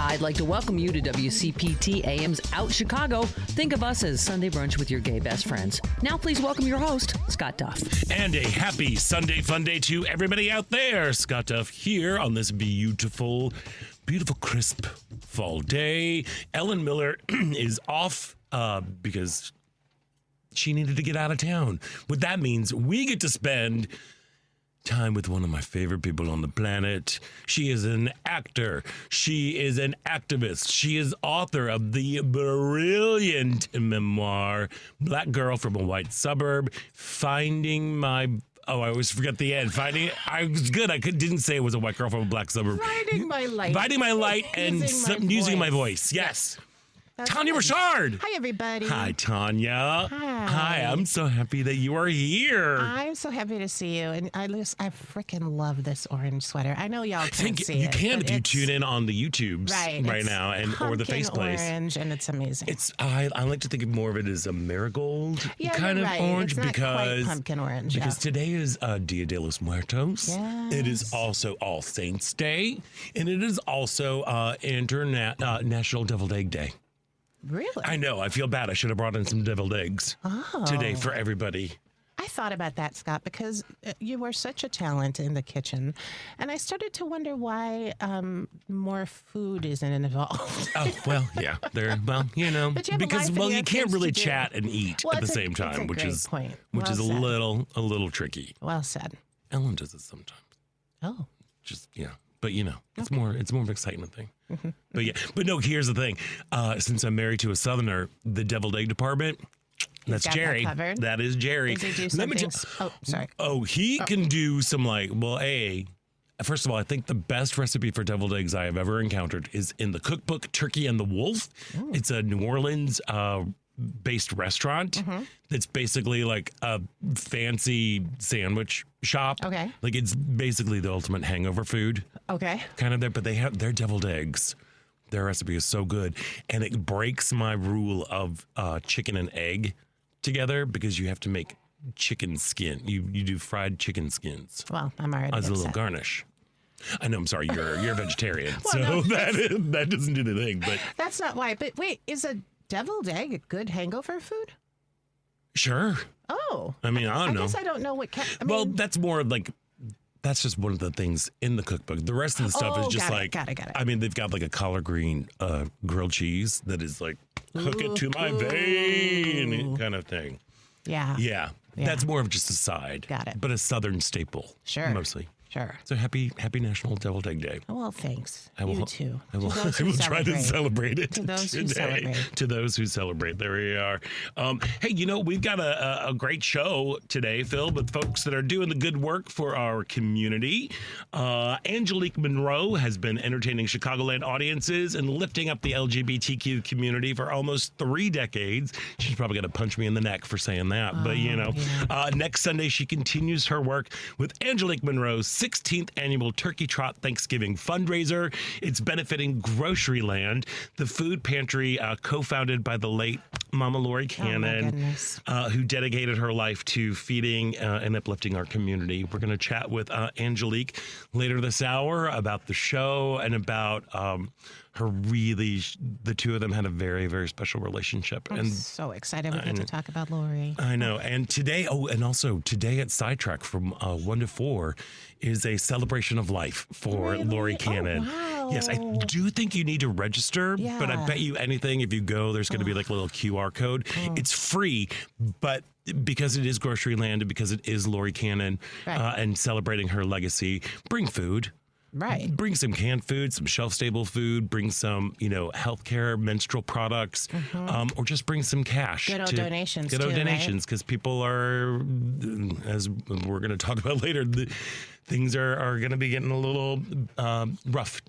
I'd like to welcome you to WCPT AM's Out Chicago. Think of us as Sunday brunch with your gay best friends. Now please welcome your host, Scott Duff. And a happy Sunday fun day to everybody out there. Scott Duff here on this beautiful, crisp fall day. Ellen Miller is off because she needed to get out of town. What that means, we get to spend time with one of my favorite people on the planet. She is an actor. She is an activist. She is author of the brilliant memoir, Black Girl from a White Suburb, Finding My... Oh, I always forget the end. I was good. Didn't say it was a white girl from a black suburb. Finding my light. Finding my light and using my voice. Yes. Tania Richard. Hi, everybody. Hi, Tanya. Hi. I'm so happy that you are here. I'm so happy to see you. And I freaking love this orange sweater. I know y'all can't see it. You can if you tune in on the YouTubes right now or the Faceplace. Orange, and it's amazing. I like to think of more of it as a marigold kind of orange it's not because quite pumpkin orange. Because today is Dia de los Muertos. Yes. It is also All Saints Day, and it is also National Deviled Egg Day. Really? I know. I feel bad. I should have brought in some deviled eggs today for everybody. I thought about that, Scott, because you were such a talent in the kitchen. And I started to wonder why more food isn't involved. Oh, well, yeah. Because you can't really chat and eat at the same time, which is a little tricky. Well said. Ellen does it sometimes. Oh. Just, yeah. But, it's more of an excitement thing. Mm-hmm. But no, here's the thing. Since I'm married to a Southerner, the deviled egg department, that's Jerry. That is Jerry. Does he do something? Sorry. Oh, he can do some first of all, I think the best recipe for deviled eggs I have ever encountered is in the cookbook Turkey and the Wolf. Ooh. It's a New Orleans based restaurant that's basically like a fancy sandwich shop. Okay. Like it's basically the ultimate hangover food. Okay. Kind of there, but they have their deviled eggs. Their recipe is so good. And it breaks my rule of chicken and egg together because you have to make chicken skin. You do fried chicken skins. Well, I'm already as a little garnish. I know, I'm sorry, you're a vegetarian. That doesn't do the thing. But that's not why. But wait, is a deviled egg a good hangover food? Sure. Oh. I mean, I don't know. I guess I don't know what... well, that's more like... That's just one of the things in the cookbook. The rest of the stuff is just got it. I mean, they've got like a collard green grilled cheese that is like, hook it to my vein kind of thing. Yeah. That's more of just a side. Got it. But a Southern staple. Sure. Mostly. Sure. So happy National Deviled Egg Day. Well, thanks. You too. I will try to celebrate it. To those who celebrate. To those who celebrate. There we are. Hey, we've got a great show today filled with folks that are doing the good work for our community. Angelique Monroe has been entertaining Chicagoland audiences and lifting up the LGBTQ community for almost 3 decades. She's probably going to punch me in the neck for saying that. But, next Sunday, she continues her work with Angelique Monroe's 16th annual Turkey Trot Thanksgiving fundraiser. It's benefiting Groceryland, the food pantry co-founded by the late Mama Lori Cannon, who dedicated her life to feeding and uplifting our community. We're going to chat with Angelique later this hour about the show and about the two of them had a very, very special relationship. I'm so excited we get to talk about Lori. I know. And today, today at Sidetrack from 1 to 4 is a celebration of life for Lori Cannon. Oh, wow. Yes, I do think you need to register, but I bet you anything, if you go, there's going to be like a little QR code. It's free, but because it is Groceryland and because it is Lori Cannon and celebrating her legacy, bring food. Right. Bring some canned food, some shelf-stable food, bring some, healthcare, menstrual products, or just bring some cash. Good old donations, because people are, as we're going to talk about later, things are going to be getting a little rough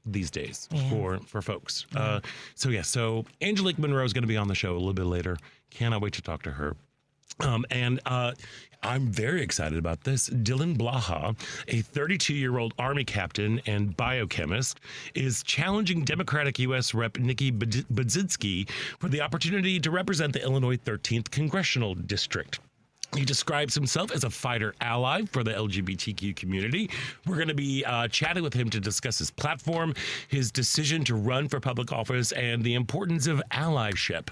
these days for folks. So Angelique Monroe is going to be on the show a little bit later. Cannot wait to talk to her. And I'm very excited about this. Dylan Blaha, a 32-year-old Army captain and biochemist, is challenging Democratic U.S. Rep. Nikki Budzinski for the opportunity to represent the Illinois 13th Congressional District. He describes himself as a fighter ally for the LGBTQ community. We're going to be chatting with him to discuss his platform, his decision to run for public office, and the importance of allyship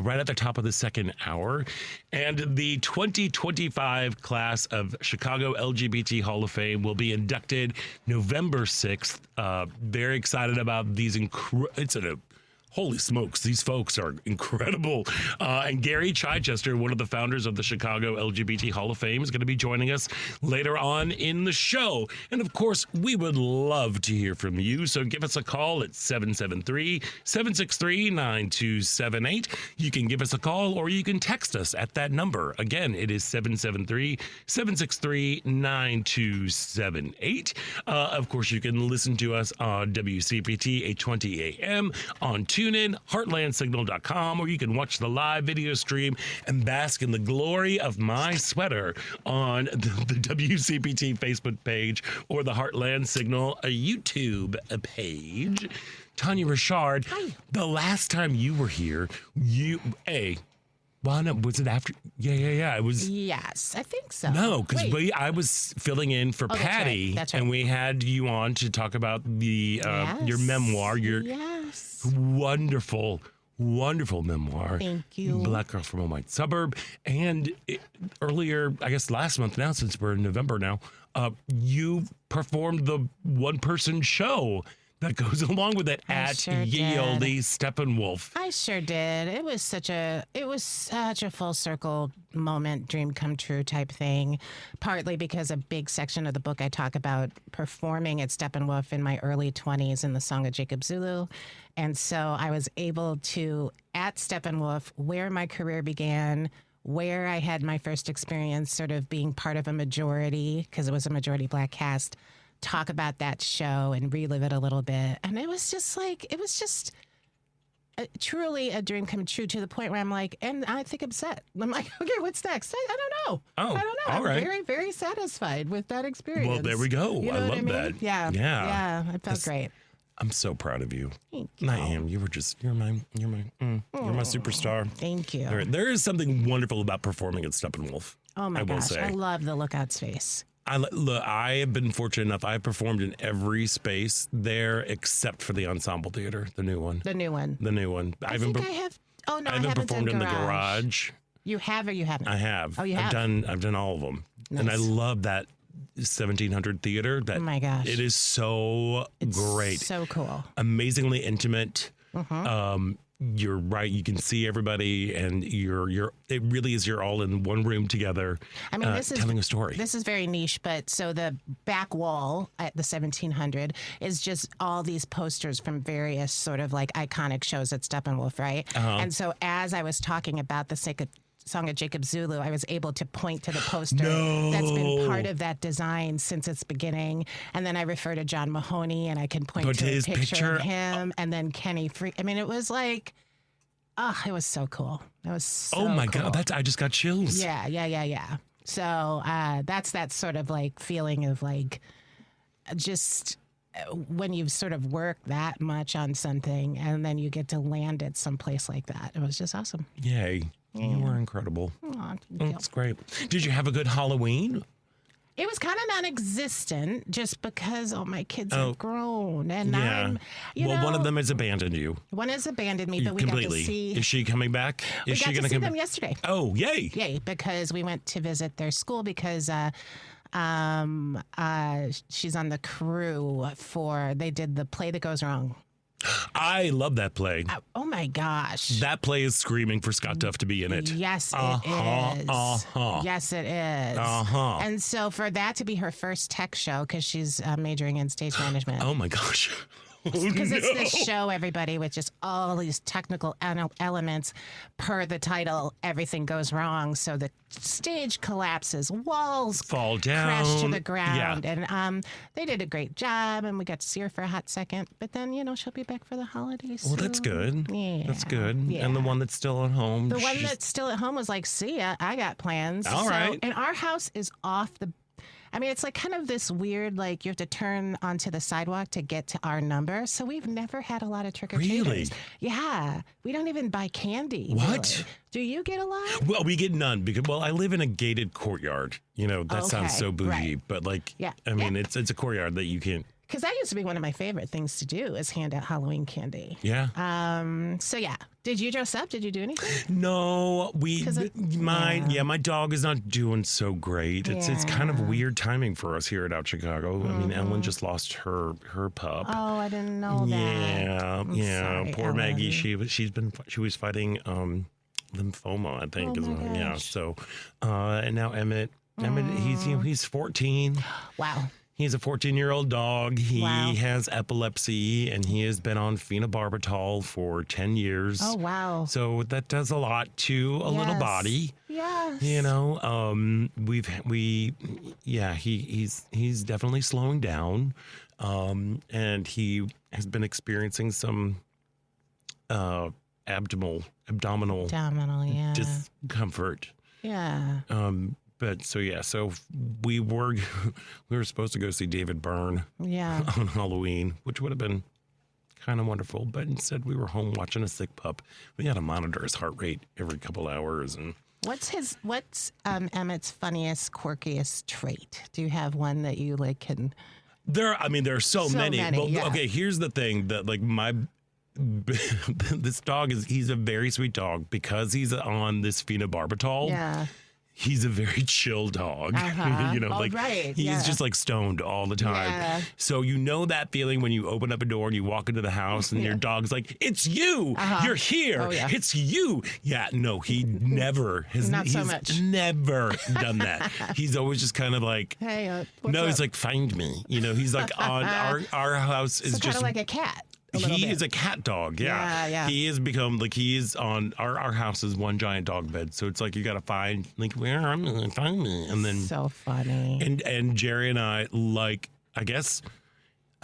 right at the top of the second hour. And the 2025 class of Chicago LGBT Hall of Fame will be inducted November 6th. Very excited about these. Holy smokes, these folks are incredible. And Gary Chichester, one of the founders of the Chicago LGBT Hall of Fame, is going to be joining us later on in the show. And of course, we would love to hear from you. So give us a call at 773-763-9278. You can give us a call or you can text us at that number. Again, it is 773-763-9278. Of course, you can listen to us on WCPT 820 AM on TuneIn, heartlandsignal.com, or you can watch the live video stream and bask in the glory of my sweater on the WCPT Facebook page or the Heartland Signal YouTube page. Tania Richard, hi. The last time you were here, was it after? Yeah. It was. Yes, I think so. No, because I was filling in for Patty, that's right. And we had you on to talk about the your memoir, your wonderful memoir. Thank you. Black Girl from a White Suburb. And earlier, I guess last month now, since we're in November now, you performed the one-person show that goes along with it at Ye Olde Steppenwolf. I sure did. It was such a full circle moment, dream come true type thing. Partly because a big section of the book I talk about performing at Steppenwolf in my early 20s in the Song of Jacob Zulu. And so I was able to, at Steppenwolf, where my career began, where I had my first experience sort of being part of a majority, because it was a majority Black cast, talk about that show and relive it a little bit. And it was just truly a dream come true, to the point where I'm like, and I think I'm set. I'm like, okay, what's next? I don't know. Oh, I don't know. All right. I'm very, very satisfied with that experience. Well, there we go. You know I what love mean? that. Yeah. It felt great. I'm so proud of you. Thank you. I am. You're my superstar. Thank you. There is something wonderful about performing at Steppenwolf. Oh my gosh, I love the Lookout space. I have been fortunate enough. I performed in every space there except for the Ensemble Theater, the new one. The new one. I have. Oh no, I haven't performed done in the garage. You have or you haven't? I have. Oh, you have. I've done all of them, nice. And I love that 1700 theater. Oh my gosh, it is so great, so cool, amazingly intimate. You're right. You can see everybody, and it really is. You're all in one room together. I mean, this is telling a story. This is very niche, but so the back wall at the 1700 is just all these posters from various sort of like iconic shows at Steppenwolf, right? And so as I was talking about the Song of Jacob Zulu, I was able to point to the poster that's been part of that design since its beginning. And then I refer to John Mahoney, and I can point to his picture of him, and then Kenny Free. I mean, it was like, it was so cool. It was so oh my cool. God, I just got chills. Yeah. So that's that sort of like feeling of like just when you've sort of worked that much on something and then you get to land it someplace like that. It was just awesome. Yay. Yeah. You were incredible. Aw, that's great. Did you have a good Halloween? It was kind of non-existent just because my kids have grown. And I'm, one of them has abandoned you. One has abandoned me, but we completely. got to see. Is she coming back? Is she going to see them yesterday. Oh, yay. Yay, because we went to visit their school because she's on the crew they did the Play That Goes Wrong. I love that play. Oh my gosh. That play is screaming for Scott Duff to be in it. Yes, it is. Yes, it is. And so for that to be her first tech show, because she's majoring in stage management. Oh my gosh. Because it's this show, everybody, with just all these technical elements. Per the title, everything goes wrong. So the stage collapses, walls fall down, crash to the ground. Yeah. And they did a great job, and we got to see her for a hot second. But then, she'll be back for the holidays. Well, that's good. Yeah. That's good. Yeah. And the one that's still at home. The one that's still at home was like, see ya, I got plans. All right. And our house is off the I mean, it's like kind of this weird, like you have to turn onto the sidewalk to get to our number. So we've never had a lot of trick-or-treaters. Really? Yeah. We don't even buy candy. What? Really. Do you get a lot? Well, we get none because, well, I live in a gated courtyard. You know, that sounds so bougie, right. but like, Yeah. I mean, it's a courtyard that you can't. Because that used to be one of my favorite things to do is hand out Halloween candy. Yeah. So yeah. Did you dress up? Did you do anything? No, yeah. my dog is not doing so great. It's kind of weird timing for us here at Out Chicago. I mean, Ellen just lost her pup. Oh, I didn't know that. Yeah, I'm yeah. sorry, Poor Ellen. Maggie. She was fighting lymphoma, I think. Oh as my well. Yeah. gosh. So, and now Emmett, he's 14. Wow. He's a 14-year-old dog. He Wow. has epilepsy, and he has been on phenobarbital for 10 years. Oh, wow. So that does a lot to a little Yes. body. Yes. You know, he's definitely slowing down, and he has been experiencing some abdominal yeah. discomfort. Yeah. But so we were supposed to go see David Byrne Yeah. on Halloween, which would have been kind of wonderful. But instead, we were home watching a sick pup. We had to monitor his heart rate every couple hours. And What's Emmett's funniest, quirkiest trait? Do you have one that you like can? there are so many. Well, yeah. okay, here's the thing that like this dog he's a very sweet dog because he's on this phenobarbital. Yeah. He's a very chill dog. Uh-huh. You know, Oh, like right, he's yeah. just like stoned all the time. Yeah. So you know that feeling when you open up a door and you walk into the house and your dog's like, "It's you. You're here. Oh, yeah. It's you." Yeah, no, he never has. Not so he's much. Never done that. He's always just kind of like, Hey, what's no, up? he's like, "Find me." You know, he's like on our house is so kind just of like a cat. A little he bit. is a cat dog. Yeah. Yeah. He has become like he is on our house is one giant dog bed. So it's like you got to find like where am I? Find me, and then So funny. and Jerry and I like I guess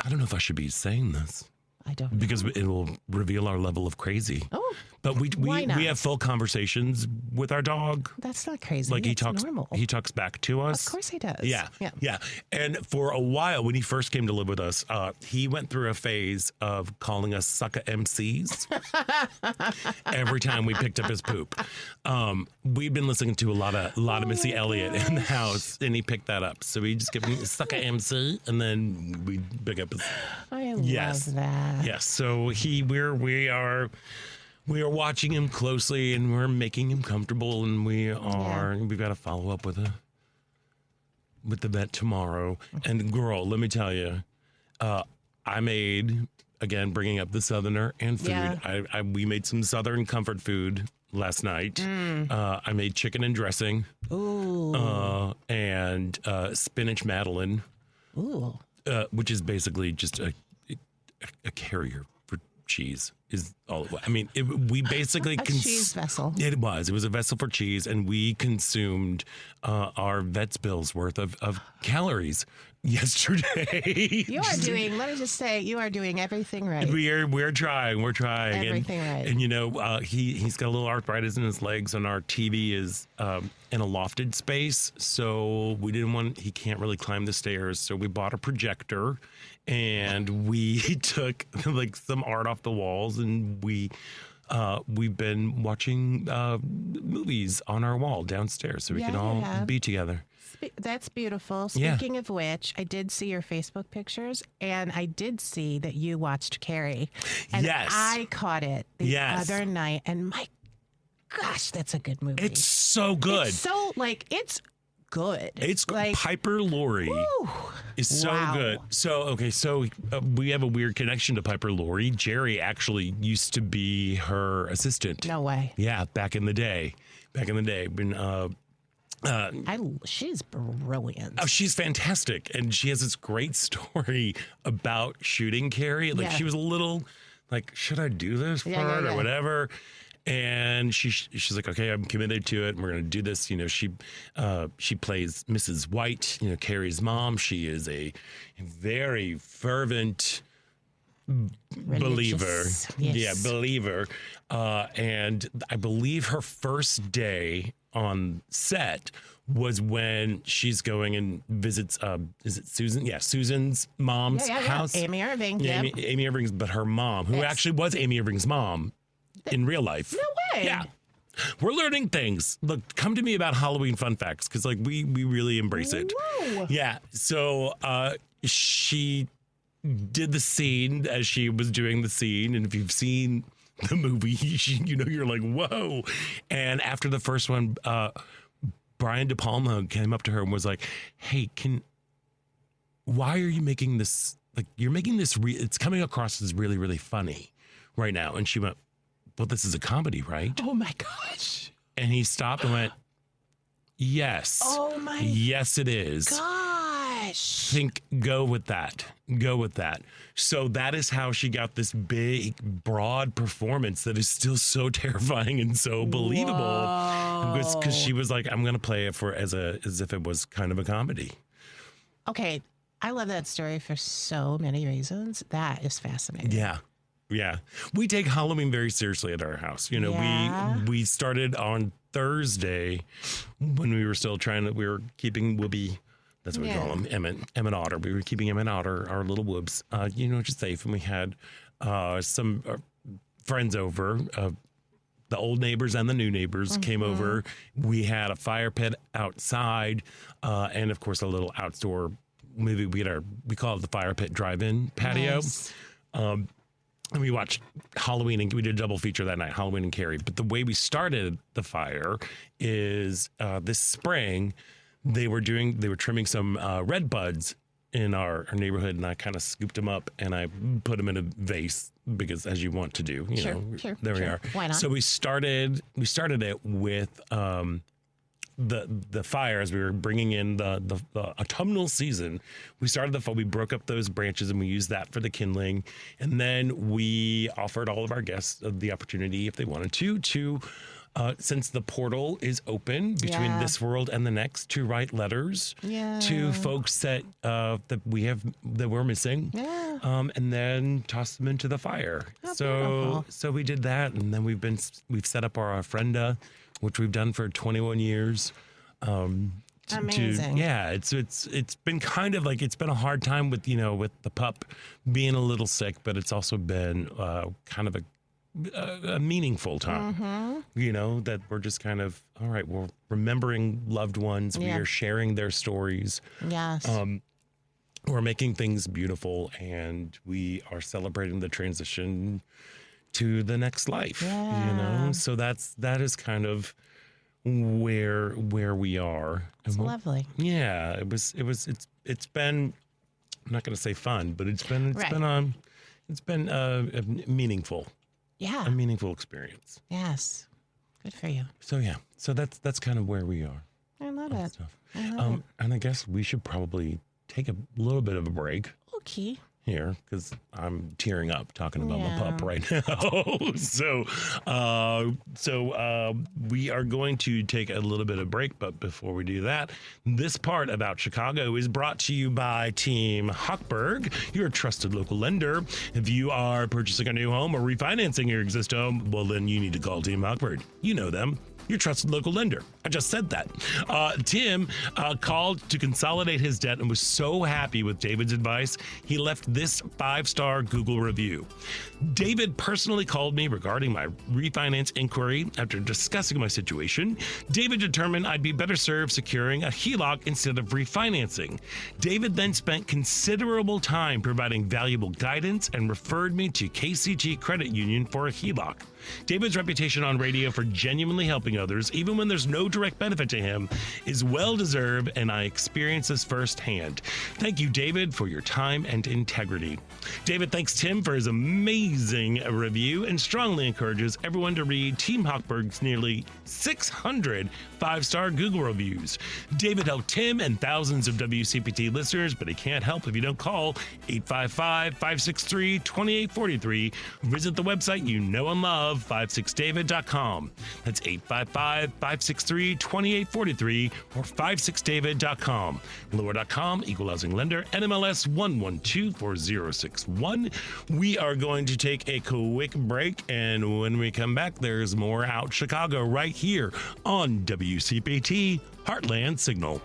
I don't know if I should be saying this I don't know. because it will reveal our level of crazy. Oh, But Why not? we have full conversations with our dog. that's not crazy. Like he It's talks normal. he talks back to us. Of course he does. Yeah. And for a while, when he first came to live with us, he went through a phase of calling us sucker MCs every time we picked up his poop. We've been listening to a lot of Missy Elliott in the house, and he picked that up. So we just give him sucker MC, and then we pick up his. I Yes. love that. Yes. So we are watching him closely, and we're making him comfortable, and we've got to follow up with the vet tomorrow. And girl, let me tell you, I made, again, bringing up the Southerner and food. Yeah. We made some Southern comfort food last night. I made chicken and dressing. Ooh. And spinach Madeleine, Ooh. which is basically just a carrier for cheese. Is all. I mean, we basically A cheese vessel. It was a vessel for cheese, and we consumed our vet's bill's worth of calories yesterday. You are doing, let me just say, you are doing everything right. We're trying. Everything right. And you know, he's got a little arthritis in his legs, and our TV is in a lofted space, so we didn't want. He can't really climb the stairs, so we bought a projector, and we took like some art off the walls, and we've been watching movies on our wall downstairs, so we can all be together. That's beautiful. Yeah. Speaking of which, I did see your Facebook pictures, and I did see that you watched Carrie. And Yes. I caught it the Yes. other night, and my gosh, that's a good movie. It's so good. It's so, like, it's good. It's like, Piper Laurie whew. is so Wow. good. So we have a weird connection to Piper Laurie. Jerry actually used to be her assistant. No way. Yeah, back in the day. When She's brilliant. oh, she's fantastic, and she has this great story about shooting Carrie. Like Yeah. she was a little like, should I do this part or whatever? And she's like, okay, I'm committed to it. And we're going to do this. You know, she plays Mrs. White, you know, Carrie's mom. She is a very fervent believer. Religious. Yeah, Yes. believer. And I believe her first day on set was when she's going and visits, is it Susan? Yeah, Susan's mom's house. Amy Irving. Yeah, Yep. Amy Irving's, but her mom, who actually was Amy Irving's mom in real life. No way. Yeah. We're learning things. Look, come to me about Halloween fun facts because like we really embrace it. Whoa. Yeah. So she did the scene as she was doing the scene, and if you've seen the movie, you're like, whoa. And after the first one, Brian De Palma came up to her and was like, hey, why are you making this, like, you're making this, it's coming across as really, really funny right now. And she went, well, this is a comedy, right? Oh my gosh. And he stopped and went, yes. Oh my yes, it is. gosh. Go with that. Go with that. So that is how she got this big, broad performance that is still so terrifying and so believable. Because she was like, I'm going to play it as if it was kind of a comedy. Okay. I love that story for so many reasons. That is fascinating. Yeah. Yeah. We take Halloween very seriously at our house. You know, Yeah. we started on Thursday when we were still we were keeping Whoopi. That's what we call him, Emmett Otter. We were keeping Emmett Otter, our little whoops, just safe. And we had some friends over, the old neighbors and the new neighbors came over. We had a fire pit outside, and of course a little outdoor movie. We call it the fire pit drive-in patio. Nice. And we watched Halloween, and we did a double feature that night, Halloween and Carrie. But the way we started the fire is this spring, they were trimming some red buds in our neighborhood, and I kind of scooped them up and I put them in a vase because, as you want to do, Sure. there we are. Why not? So we started it with the fire as we were bringing in the autumnal season. We started the fire. We broke up those branches and we used that for the kindling, and then we offered all of our guests the opportunity, if they wanted to. Since the portal is open between this world and the next, to write letters to folks that we're missing, and then toss them into the fire. So we did that, and then we've set up our ofrenda, which we've done for 21 years. Amazing. It's been kind of like, it's been a hard time with the pup being a little sick, but it's also been kind of a meaningful time, that we're just kind of, all right, we're remembering loved ones. We are sharing their stories. Yes. We're making things beautiful, and we are celebrating the transition to the next life, so that is kind of where we are. It's lovely. Yeah, it's been, I'm not going to say fun, but it's been meaningful. Yeah. A meaningful experience. Yes. Good for you. So so that's kind of where we are. I love it. Stuff. And I guess we should probably take a little bit of a break Okay. here because I'm tearing up talking about my pup right now. So we are going to take a little bit of break, but before we do that, this part about Chicago is brought to you by Team Hochberg, your trusted local lender. If you are purchasing a new home or refinancing your existing home, well, then you need to call Team Hochberg. You know them. Your trusted local lender. I just said that. Tim called to consolidate his debt and was so happy with David's advice, he left this 5-star Google review. David personally called me regarding my refinance inquiry. After discussing my situation, David determined I'd be better served securing a HELOC instead of refinancing. David then spent considerable time providing valuable guidance and referred me to KCG Credit Union for a HELOC. David's reputation on radio for genuinely helping others, even when there's no direct benefit to him, is well-deserved, and I experience this firsthand. Thank you, David, for your time and integrity. David thanks Tim for his amazing review and strongly encourages everyone to read Team Hochberg's nearly 600 5-star Google reviews. David helped Tim and thousands of WCPT listeners, but he can't help if you don't call 855-563-2843. Visit the website you know and love, 56david.com. That's 855 855-563-2843 or 56david.com. Lure.com, equal housing lender, NMLS 1124061. We are going to take a quick break, and when we come back, there's more Out Chicago right here on WCPT Heartland Signal.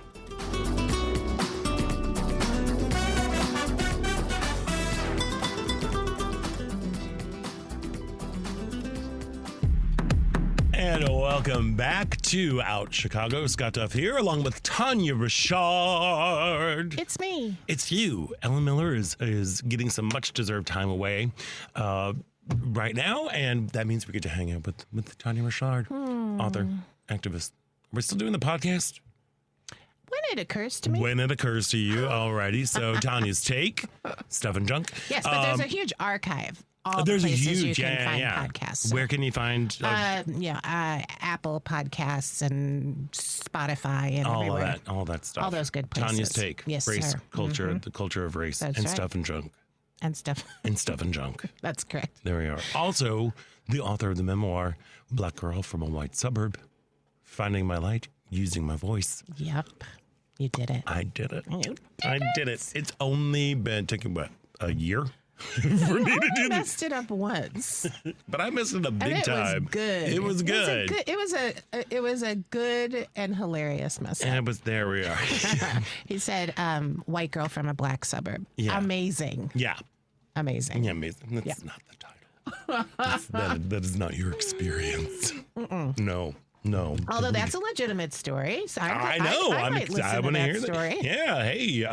And welcome back to Out Chicago. Scott Duff here, along with Tania Richard. It's me. It's you. Ellen Miller is getting some much-deserved time away right now, and that means we get to hang out with Tania Richard, author, activist. We're still doing the podcast? When it occurs to me. When it occurs to you. Alrighty. So Tania's take, Stuff and Junk. Yes, but there's a huge archive. All There's the a places huge, you can find podcasts. Where can you find? Apple Podcasts and Spotify and everywhere. All that stuff. All those good places. Tania's take. Yes, race, sir. culture, the culture of race, That's and right. Stuff and Junk. And stuff. And Stuff and Junk. That's correct. There we are. Also, the author of the memoir, Black Girl from a White Suburb, Finding My Light, Using My Voice. Yep. You did it. I did it. You did I did it. It's only been taking, what, a year? For me to do I this. messed it up once. But I messed it up big And it time. was good. It was good. It was a good and hilarious mess up. And it was, there we are. He said, white girl from a black suburb. Yeah. Amazing. Yeah. Amazing. Yeah, amazing. That's not the title. that is not your experience. No. Although that's a legitimate story. So I know. I might listen I to want to that hear story. that. Yeah. Hey.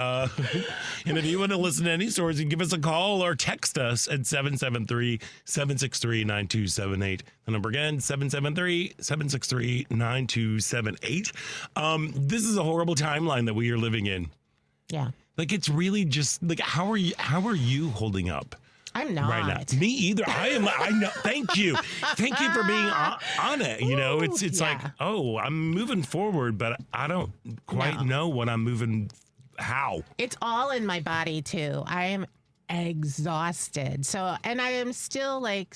And if you want to listen to any stories, you can give us a call or text us at 773-763-9278. The number again, 773-763-9278. This is a horrible timeline that we are living in. Yeah. Like, it's really just like, how are you holding up? I'm not. Right now. Me either. I know. Thank you. Thank you for being on it. You know, it's like, oh, I'm moving forward, but I don't quite know what I'm moving. How? It's all in my body too. I am exhausted. So, and I am still like,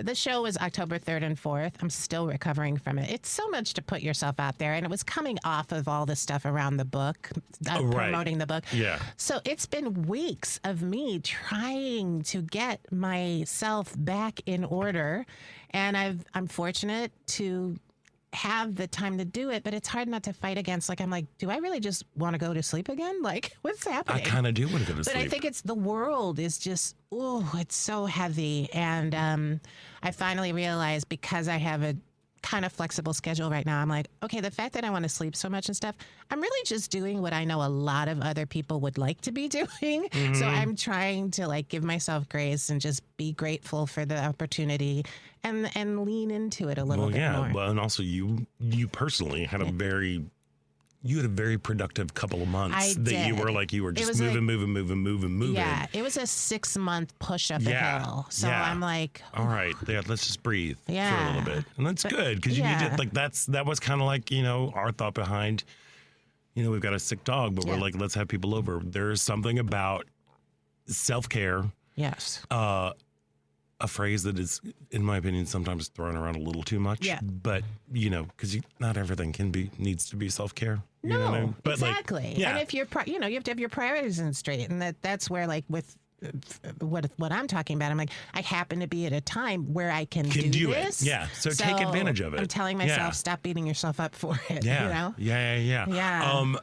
the show was October 3rd and 4th. I'm still recovering from it. It's so much to put yourself out there. And it was coming off of all the stuff around the book, promoting the book. Yeah. So it's been weeks of me trying to get myself back in order. And I'm fortunate to have the time to do it, but it's hard not to fight against. Like, I'm like, do I really just want to go to sleep again? Like, what's happening? I kind of do want to go to sleep. But I think it's the world is just, it's so heavy. And I finally realized, because I have a kind of flexible schedule right now, I'm like, okay, the fact that I want to sleep so much and stuff, I'm really just doing what I know a lot of other people would like to be doing. Mm-hmm. So I'm trying to like give myself grace and just be grateful for the opportunity and lean into it a little bit more. Well, and also you personally had a very productive couple of months you were like, you were just moving. Yeah, it was a 6-month push up a hill. So I'm like, all right, let's just breathe for a little bit. And that's good, because you need to, like, that was kind of like, our thought behind, we've got a sick dog, but we're like, let's have people over. There's something about self-care. Yes. A phrase that is, in my opinion, sometimes thrown around a little too much. Yeah. But, because not everything needs to be self-care. No, know what I mean? But exactly. Like, yeah. And if you're, you have to have your priorities in straight. And that's where, like, with what I'm talking about, I'm like, I happen to be at a time where I can do this. It. Yeah. So take advantage of it. I'm telling myself, stop beating yourself up for it. Yeah. Yeah.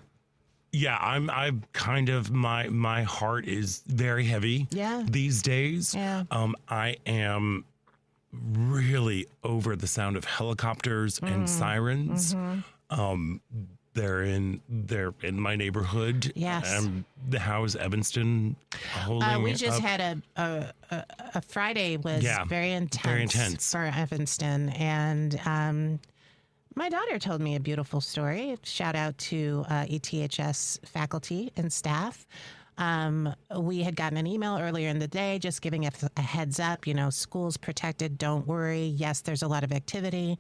Yeah, I'm kind of, my heart is very heavy these days. Yeah. I am really over the sound of helicopters and sirens. Mm-hmm. They're in my neighborhood. Yes. How is Evanston holding we just up? Had a Friday was very intense for Evanston. And my daughter told me a beautiful story. Shout out to ETHS faculty and staff. We had gotten an email earlier in the day just giving us a heads up, school's protected, don't worry. Yes, there's a lot of activity.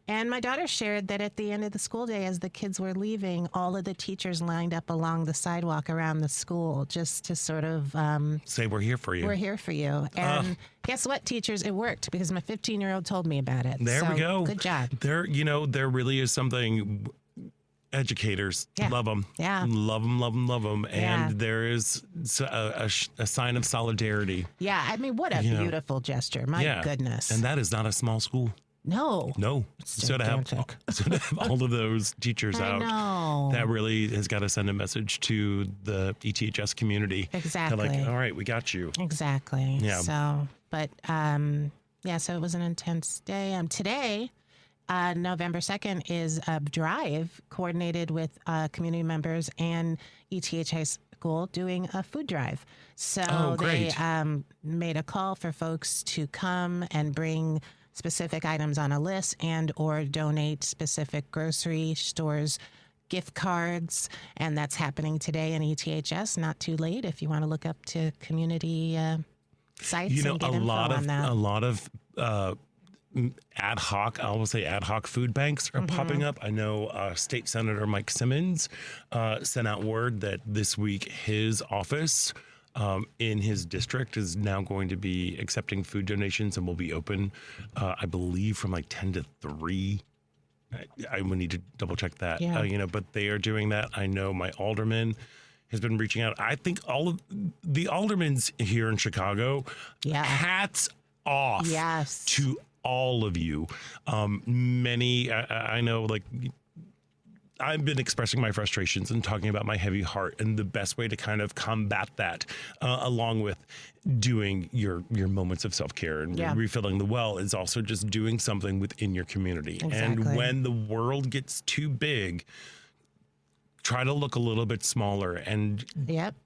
And my daughter shared that at the end of the school day, as the kids were leaving, all of the teachers lined up along the sidewalk around the school just to sort of say, we're here for you. We're here for you. And guess what, teachers? It worked because my 15-year-old told me about it. There we go. Good job. There really is something. Educators love them. Yeah. Love them, love them, love them. And there is a sign of solidarity. Yeah. I mean, what a beautiful gesture. My goodness. And that is not a small school. No. So to have all of those teachers out, that really has got to send a message to the ETHS community. Exactly. They're like, all right, we got you. Exactly. Yeah. So, but so it was an intense day. Today, November 2nd is a drive coordinated with community members and ETH High School doing a food drive. So they made a call for folks to come and bring specific items on a list and or donate specific grocery stores gift cards, and that's happening today in ETHS. Not too late if you want to look up to community sites and get info on that. A lot of ad hoc, I will say ad hoc food banks are popping up. I know State Senator Mike Simmons sent out word that this week his office in his district is now going to be accepting food donations and will be open, I believe, from like 10 to 3. I would need to double check that, but they are doing that. I know my alderman has been reaching out. I think all of the aldermans here in Chicago, hats off to all of you. Many, I know, like, I've been expressing my frustrations and talking about my heavy heart, and the best way to kind of combat that, along with doing your moments of self-care and refilling the well, is also just doing something within your community. Exactly. And when the world gets too big, try to look a little bit smaller and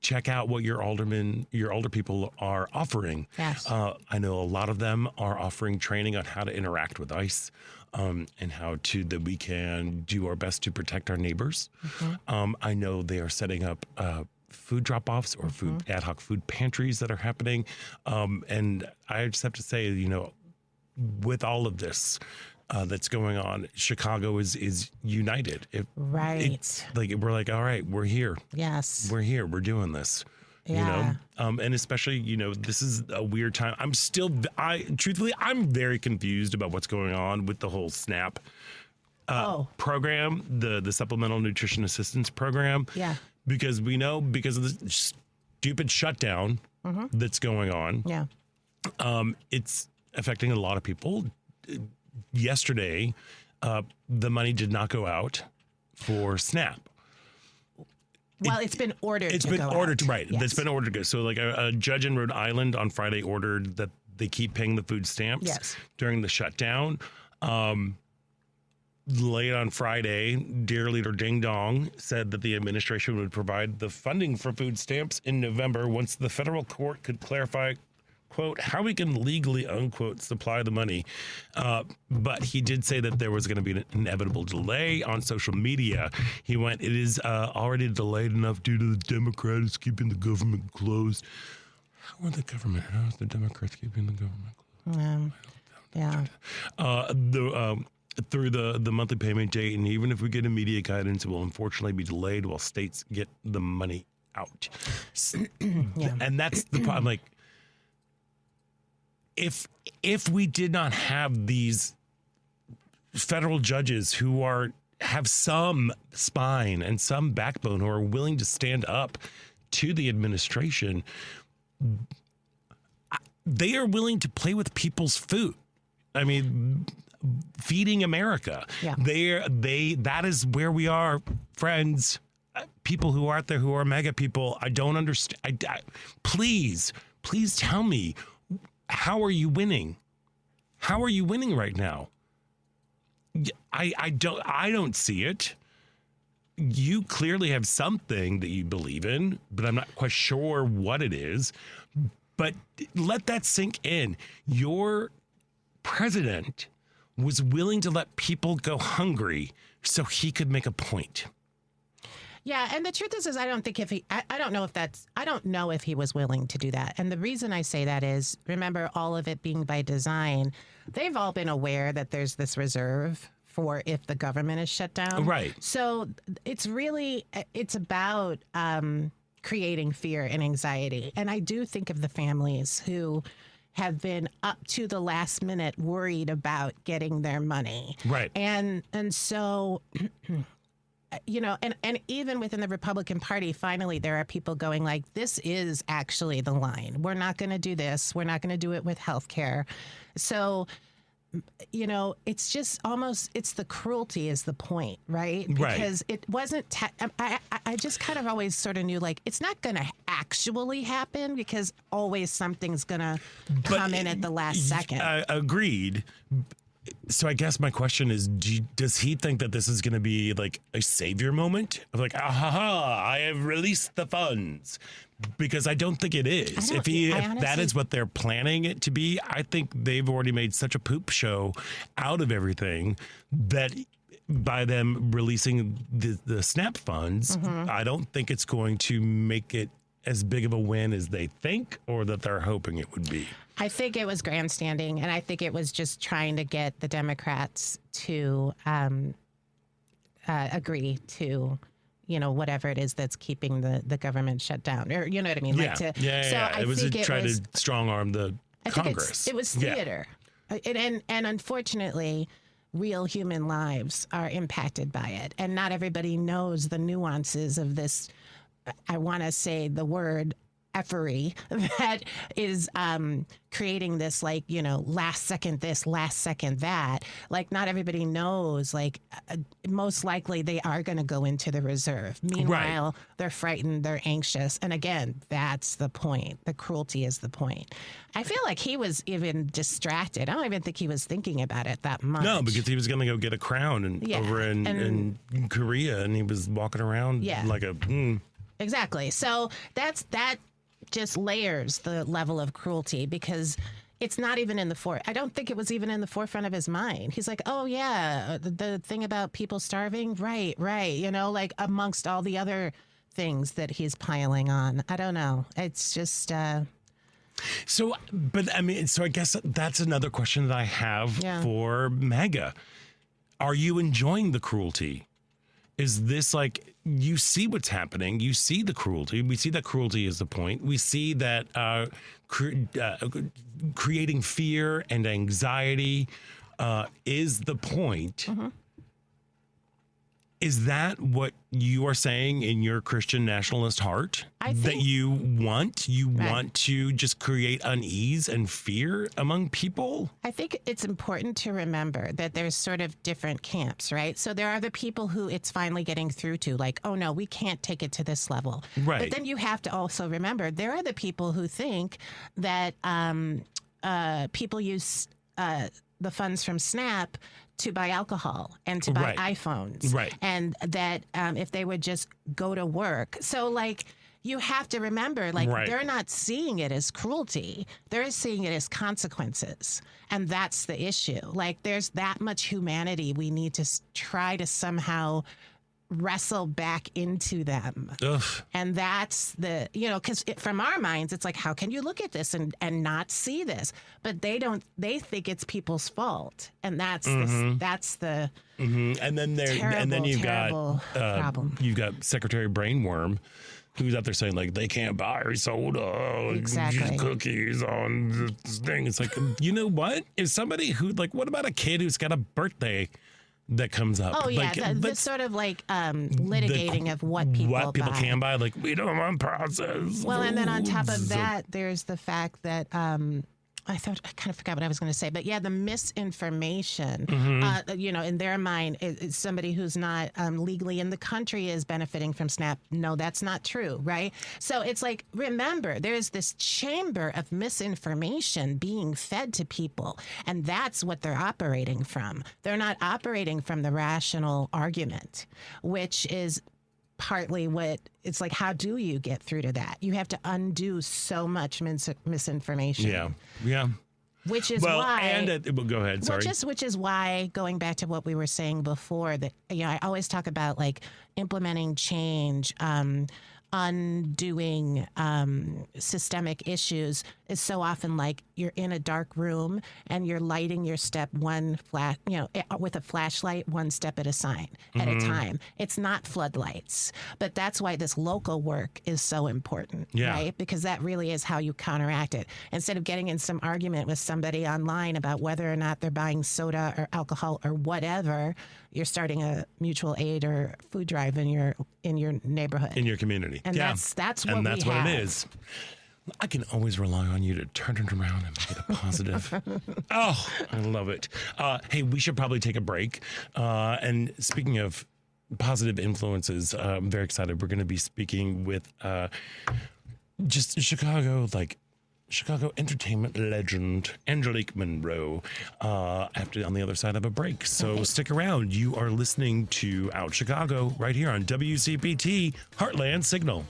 check out what your older people are offering. Yes. I know a lot of them are offering training on how to interact with ICE, and how that we can do our best to protect our neighbors. I know they are setting up food drop-offs or ad hoc food pantries that are happening. And I just have to say, with all of this that's going on, Chicago is united. It's like we're like, all right, we're here. Yes, we're here. We're doing this. And especially, this is a weird time. Truthfully, I'm very confused about what's going on with the whole SNAP program, the Supplemental Nutrition Assistance Program. Yeah. Because we know, because of the stupid shutdown that's going on. Yeah. It's affecting a lot of people. Yesterday, the money did not go out for SNAP. Well, it's been ordered. It's been ordered, right? Yes. It's been ordered to go. So, like a judge in Rhode Island on Friday ordered that they keep paying the food stamps during the shutdown. Late on Friday, Dear Leader Ding Dong said that the administration would provide the funding for food stamps in November once the federal court could clarify, quote, how we can legally, unquote, supply the money. But he did say that there was going to be an inevitable delay on social media. He went, it is already delayed enough due to the Democrats keeping the government closed. How is the Democrats keeping the government closed? Through the monthly payment date, and even if we get immediate guidance, it will unfortunately be delayed while states get the money out. And that's the problem. Like, if we did not have these federal judges who have some spine and some backbone, who are willing to stand up to the administration, they are willing to play with people's food. I mean, feeding America. Yeah. That is where we are, friends. People who are out there who are mega people. I don't understand. Please tell me, how are you winning? How are you winning right now? I don't see it. You clearly have something that you believe in, but I'm not quite sure what it is. But let that sink in. Your president was willing to let people go hungry so he could make a point. Yeah, and the truth is I don't think I don't know if he was willing to do that. And the reason I say that is, remember, all of it being by design, they've all been aware that there's this reserve for if the government is shut down. Right. So it's about creating fear and anxiety. And I do think of the families who have been up to the last minute worried about getting their money. Right. And so and even within the Republican Party, finally, there are people going like, this is actually the line. We're not going to do this. We're not going to do it with health care. So, it's just almost, it's the cruelty is the point, right? Because it wasn't, I just kind of always sort of knew, like, it's not going to actually happen because always something's going to come in at the last second. Agreed. So I guess my question is, does he think that this is going to be like a savior moment of like, I have released the funds? Because I don't think it is. If that is what they're planning it to be, I think they've already made such a poop show out of everything that by them releasing the SNAP funds, I don't think it's going to make it as big of a win as they think or that they're hoping it would be. I think it was grandstanding, and I think it was just trying to get the Democrats to agree to, whatever it is that's keeping the government shut down, or you know what I mean? Yeah, So it was to try to strong arm the Congress. It was theater, and unfortunately, real human lives are impacted by it, and not everybody knows the nuances of this. I want to say the word effery that is creating this, like, last second this, last second that. Like, not everybody knows, like, most likely they are going to go into the reserve. Meanwhile, they're frightened, they're anxious. And again, that's the point. The cruelty is the point. I feel like he was even distracted. I don't even think he was thinking about it that much. No, because he was going to go get a crown over in Korea, and he was walking around like a... Exactly. So that just layers the level of cruelty, because it's not even in I don't think it was even in the forefront of his mind. He's like, oh yeah, the thing about people starving. Right. Like amongst all the other things that he's piling on. I don't know. It's just, So I guess that's another question that I have for MAGA. Are you enjoying the cruelty? Is this like, you see what's happening, you see the cruelty, we see that cruelty is the point, we see that creating fear and anxiety is the point. Is that what you are saying in your Christian nationalist heart? That you want to just create unease and fear among people? I think it's important to remember that there's sort of different camps, right? So there are the people who it's finally getting through to, like, oh no, we can't take it to this level. Right. But then you have to also remember there are the people who think that people use the funds from SNAP to buy alcohol and to buy iPhones. Right. And that if they would just go to work. So, like, you have to remember, like, they're not seeing it as cruelty. They're seeing it as consequences. And that's the issue. Like, there's that much humanity we need to try to somehow wrestle back into them. Ugh. And that's the, because from our minds, it's like, how can you look at this and not see this? But they think it's people's fault. And that's the and then you've got problem. You've got Secretary Brainworm, who's out there saying, like, they can't buy soda, use cookies on this thing. It's like, you know what? If somebody who, like, what about a kid who's got a birthday that comes up? Oh, yeah. Like, the sort of like litigating of what people can buy. Like, we don't want processed. Well, and then on top of that, there's the fact that I kind of forgot what I was going to say, but yeah, the misinformation, in their mind, is somebody who's not legally in the country is benefiting from SNAP. No, that's not true, right? So it's like, remember, there's this chamber of misinformation being fed to people, and that's what they're operating from. They're not operating from the rational argument, which is partly what it's like. How do you get through to that? You have to undo so much misinformation. Yeah. Which is well, why. and go ahead. Sorry. Which is why, going back to what we were saying before, that I always talk about like implementing change, undoing systemic issues is so often like you're in a dark room and you're lighting your step with a flashlight, one step at a time. It's not floodlights, but that's why this local work is so important, right? Because that really is how you counteract it. Instead of getting in some argument with somebody online about whether or not they're buying soda or alcohol or whatever, you're starting a mutual aid or food drive in your neighborhood, in your community. And that's what we have. It is. I can always rely on you to turn it around and make it a positive. Oh, I love it. Hey, we should probably take a break. And speaking of positive influences, I'm very excited. We're going to be speaking with just Chicago entertainment legend Angelique Monroe after on the other side of a break. So stick around. You are listening to Out Chicago right here on WCPT Heartland Signal.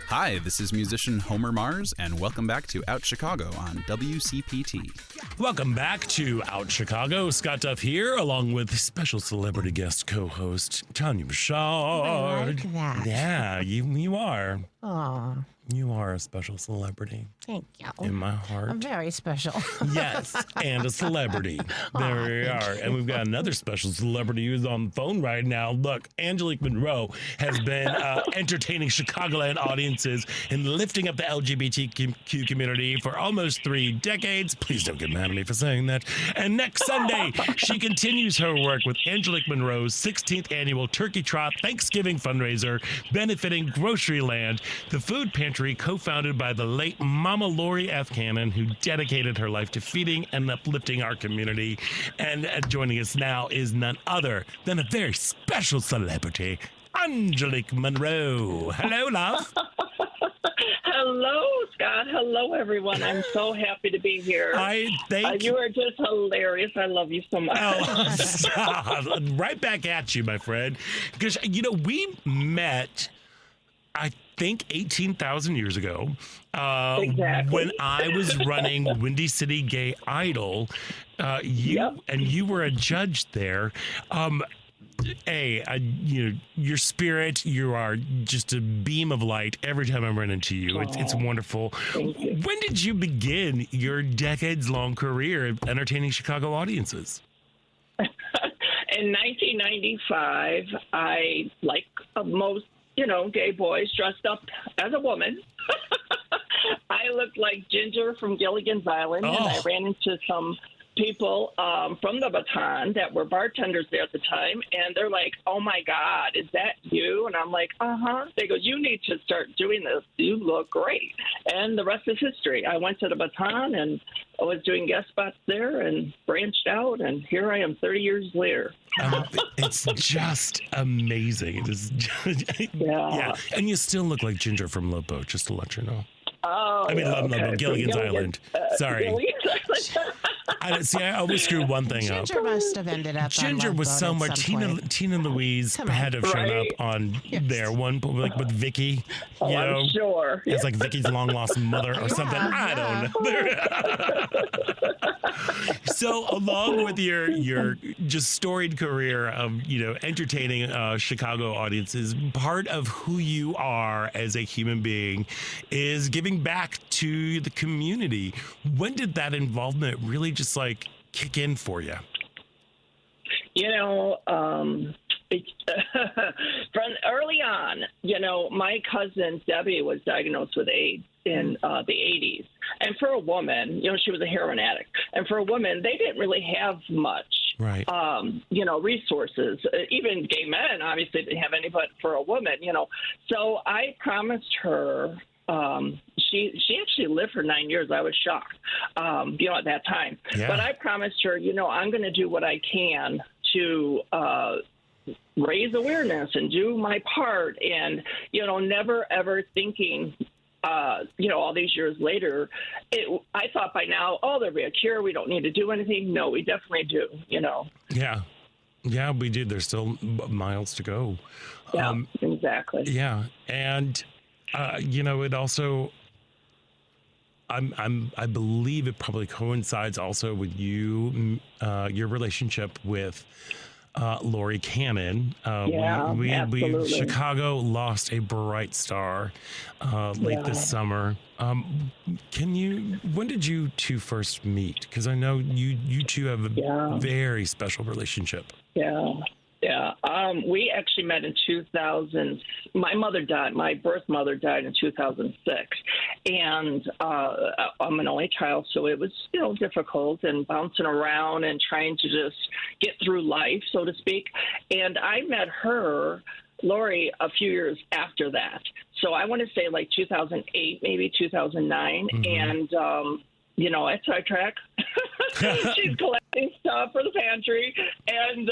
Hi, this is musician Homer Mars, and welcome back to Out Chicago on WCPT. Welcome back to Out Chicago. Scott Duff here, along with special celebrity guest co-host Tania Richard. I like that. Yeah, you are. Aw. You are a special celebrity. Thank you. In my heart. I'm very special. Yes, and a celebrity. There we are. And we've got another special celebrity who's on the phone right now. Look, Angelique Monroe has been entertaining Chicagoland audiences and lifting up the LGBTQ community for almost 3 decades. Please don't get mad at me for saying that. And next Sunday, she continues her work with Angelique Monroe's 16th annual Turkey Trot Thanksgiving fundraiser benefiting Groceryland, the food pantry co-founded by the late Mama Lori F. Cannon, who dedicated her life to feeding and uplifting our community. And joining us now is none other than a very special celebrity, Angelique Monroe. Hello, love. Hello, Scott. Hello, everyone. I'm so happy to be here. I thank you. You are just hilarious. I love you so much. Oh, right back at you, my friend. Because, we met, I think, 18,000 years ago. Exactly. When I was running Windy City Gay Idol, you were a judge there. Your spirit, you are just a beam of light every time I run into you. It's wonderful. Thank you. When did you begin your decades-long career of entertaining Chicago audiences? In 1995, I, like most, gay boys, dressed up as a woman. I looked like Ginger from Gilligan's Island, and I ran into some people from the Baton that were bartenders there at the time, and they're like, "Oh my God, is that you?" And I'm like, "Uh-huh." They go, "You need to start doing this. You look great." And the rest is history. I went to the Baton, and I was doing guest spots there and branched out, and here I am 30 years later. It's just amazing. It is yeah. And you still look like Ginger from Love Boat, just to let you know. Oh, I mean, yeah, Love Boat, Gilligan's Island. Sorry. I always screw one thing up. Ginger must have ended up. Ginger on Love was Boat somewhere. at some Tina Louise had to have shown up on there one, like with Vicky. I'm sure. It's like Vicky's long lost mother or something. I don't know. So, along with your just storied career of entertaining Chicago audiences, part of who you are as a human being is giving back to the community. When did that involvement really just like kick in for you? From early on, my cousin Debbie was diagnosed with AIDS in the 80s. And for a woman, she was a heroin addict. And for a woman, they didn't really have much, right? Resources. Even gay men obviously didn't have any, but for a woman, So I promised her. She actually lived for 9 years. I was shocked, at that time. Yeah. But I promised her, I'm going to do what I can to raise awareness and do my part, and never ever thinking. All these years later, I thought by now, there'll be a cure. We don't need to do anything. No, we definitely do. Yeah. Yeah, we do. There's still miles to go. Yeah, exactly. Yeah, and it also, I believe it probably coincides also with your relationship with Lori Cannon. Absolutely. Chicago lost a bright star late this summer. When did you two first meet? Because I know you two have a very special relationship. Yeah. Yeah. We actually met in 2000. My mother died. My birth mother died in 2006. And I'm an only child, so it was, difficult and bouncing around and trying to just get through life, so to speak. And I met her, Lori, a few years after that. So I want to say like 2008, maybe 2009. And, I sidetrack. She's collecting stuff for the pantry. And,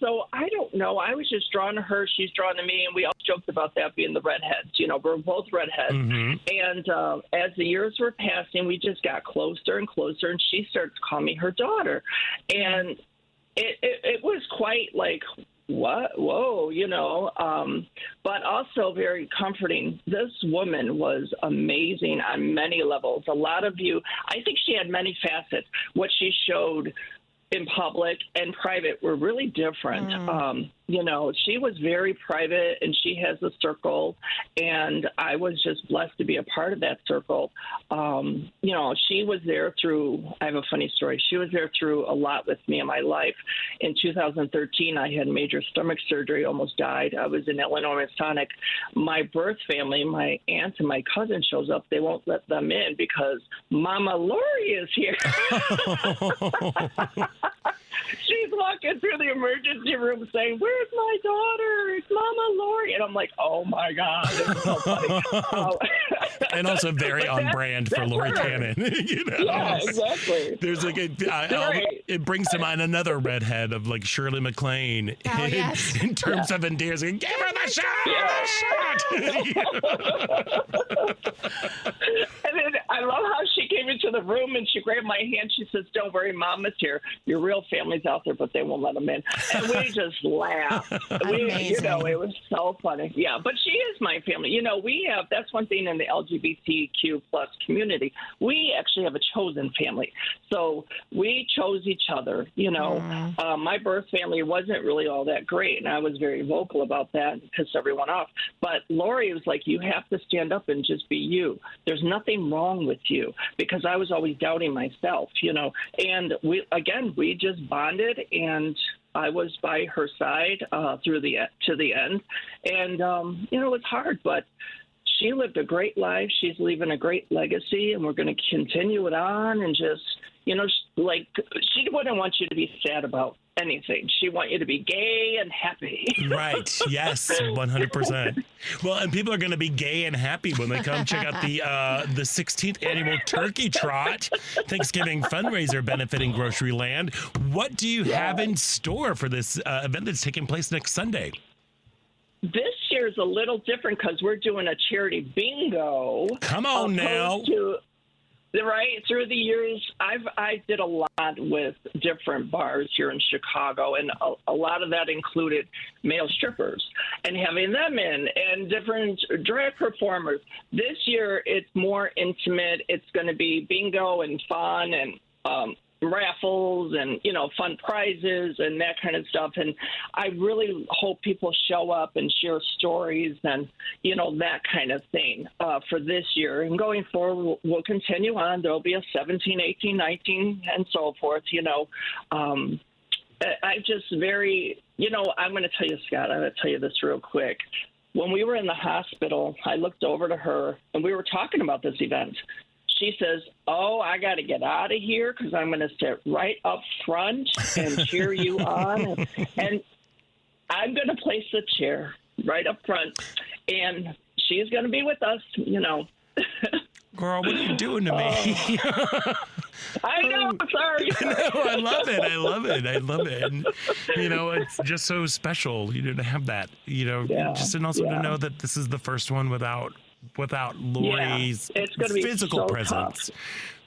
so I don't know. I was just drawn to her. She's drawn to me. And we all joked about that being the redheads. We're both redheads. And as the years were passing, we just got closer and closer. And she started to call me her daughter. And it was quite like, what? Whoa, but also very comforting. This woman was amazing on many levels. A lot of you, I think she had many facets. What she showed in public and private were really different. She was very private and she has a circle, and I was just blessed to be a part of that circle. She was there through, I have a funny story. She was there through a lot with me in my life. In 2013, I had major stomach surgery, almost died. I was in Illinois Masonic. My birth family, my aunt and my cousin shows up. They won't let them in because Mama Lori is here. She's walking through the emergency room saying, "Where's my daughter? It's Mama Lori." And I'm like, oh, my God. It's so funny. And also very on brand for Lori Cannon. Yeah, exactly. There's like it brings to mind another redhead of like Shirley MacLaine in terms of endearing. Give her the shot! And then I love how she came into the room and she grabbed my hand. She says, "Don't worry, Mama's here. Your real family's out there, but they won't let them in." And we just laughed. It was so funny. Yeah, but she is my family. That's one thing in the LGBTQ plus community. We actually have a chosen family. So we chose each other. My birth family wasn't really all that great, and I was very vocal about that and pissed everyone off. But Lori was like, you have to stand up and just be you. There's nothing wrong with you, because I was always doubting myself, And we just bonded, and I was by her side to the end. And, it was hard, but she lived a great life. She's leaving a great legacy, and we're going to continue it on. And just, she wouldn't want you to be sad about anything. She want you to be gay and happy. Right. Yes. 100%. Well, and people are going to be gay and happy when they come check out the 16th annual Turkey Trot Thanksgiving fundraiser benefiting Grocery Land. What do you have in store for this event that's taking place next Sunday? This year's a little different because we're doing a charity bingo. Come on now. Right. Through the years, I did a lot with different bars here in Chicago, and a lot of that included male strippers and having them in, and different drag performers. This year, it's more intimate. It's going to be bingo and fun and raffles and, fun prizes and that kind of stuff. And I really hope people show up and share stories and, that kind of thing for this year. And going forward, we'll continue on. There'll be a 17, 18, 19, and so forth, I just very, I'm going to tell you, Scott, I'm going to tell you this real quick. When we were in the hospital, I looked over to her and we were talking about this event. She says, "Oh, I got to get out of here because I'm going to sit right up front and cheer you on. And I'm going to place the chair right up front. And she's going to be with us, Girl, what are you doing to me? I know. Sorry. No, I love it. And, it's just so special, to have that, just and also to know that this is the first one without without Lori's it's gonna be physical so presence. tough.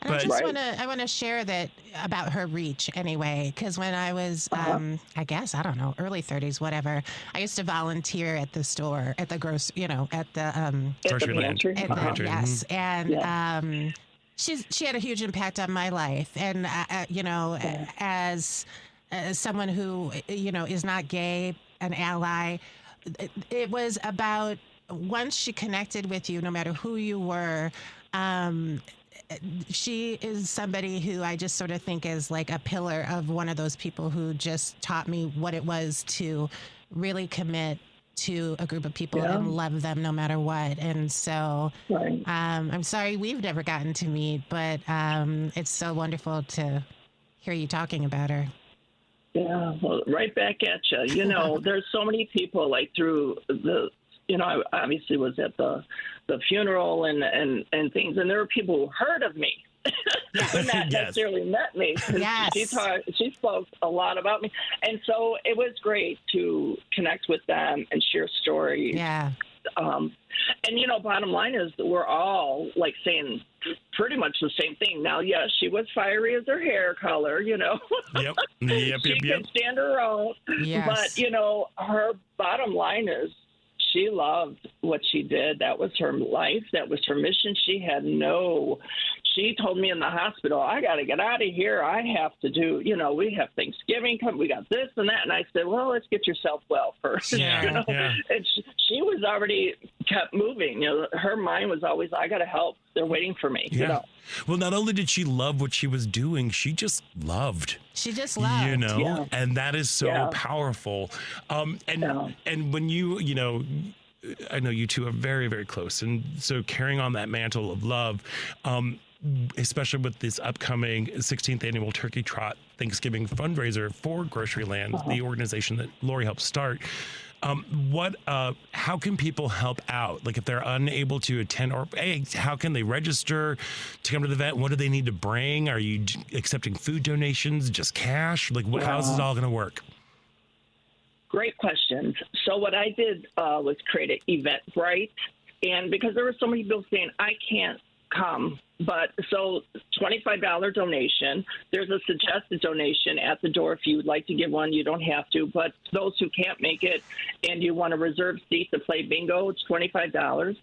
And I But just Right. want to share that about her reach anyway, because when I was, I guess, I don't know, early 30s, whatever, I used to volunteer at the store, at the at the At the Grocery land. pantry. at the, Pantry, yes, and Yeah. she had a huge impact on my life, and as someone who is not gay, an ally, it was about once she connected with you, no matter who you were. She is somebody who I just sort of think is like a pillar of one of those people who just taught me what it was to really commit to a group of people Yeah. and love them no matter what. And so Right. I'm sorry we've never gotten to meet, but it's so wonderful to hear you talking about her. Yeah, well, right back at you. There's so many people like through the, I obviously was at the funeral and things, and there were people who heard of me, but not Yes. necessarily met me. 'Cause Yes. she spoke a lot about me, and so it was great to connect with them and share stories. Yeah. And bottom line is that we're all like saying pretty much the same thing. Now, yes, she was fiery as her hair color, Yep. Yep. she Yep. Yep. could stand her own. Yes. But, her bottom line is she loved what she did. That was her life. That was her mission. She told me in the hospital, I got to get out of here. I have to do, we have Thanksgiving coming. We got this and that. And I said, well, let's get yourself well first. Yeah, yeah. And she was already kept moving. Her mind was always, I got to help. They're waiting for me. Yeah. Well, not only did she love what she was doing, she just loved. She just loved. Yeah. And that is so Yeah. powerful. And Yeah. and when I know you two are very, very close, and so carrying on that mantle of love, especially with this upcoming 16th annual Turkey Trot Thanksgiving fundraiser for Grocery Land, the organization that Lori helped start. How can people help out? Like if they're unable to attend, or how can they register to come to the event? What do they need to bring? Are you accepting food donations, just cash? Like how's this all going to work? Great questions. So what I did was create an Eventbrite, and because there were so many people saying, I can't come, but so $25 donation. There's a suggested donation at the door if you would like to give one. You don't have to, but those who can't make it and you want to reserve seat to play bingo, it's $25.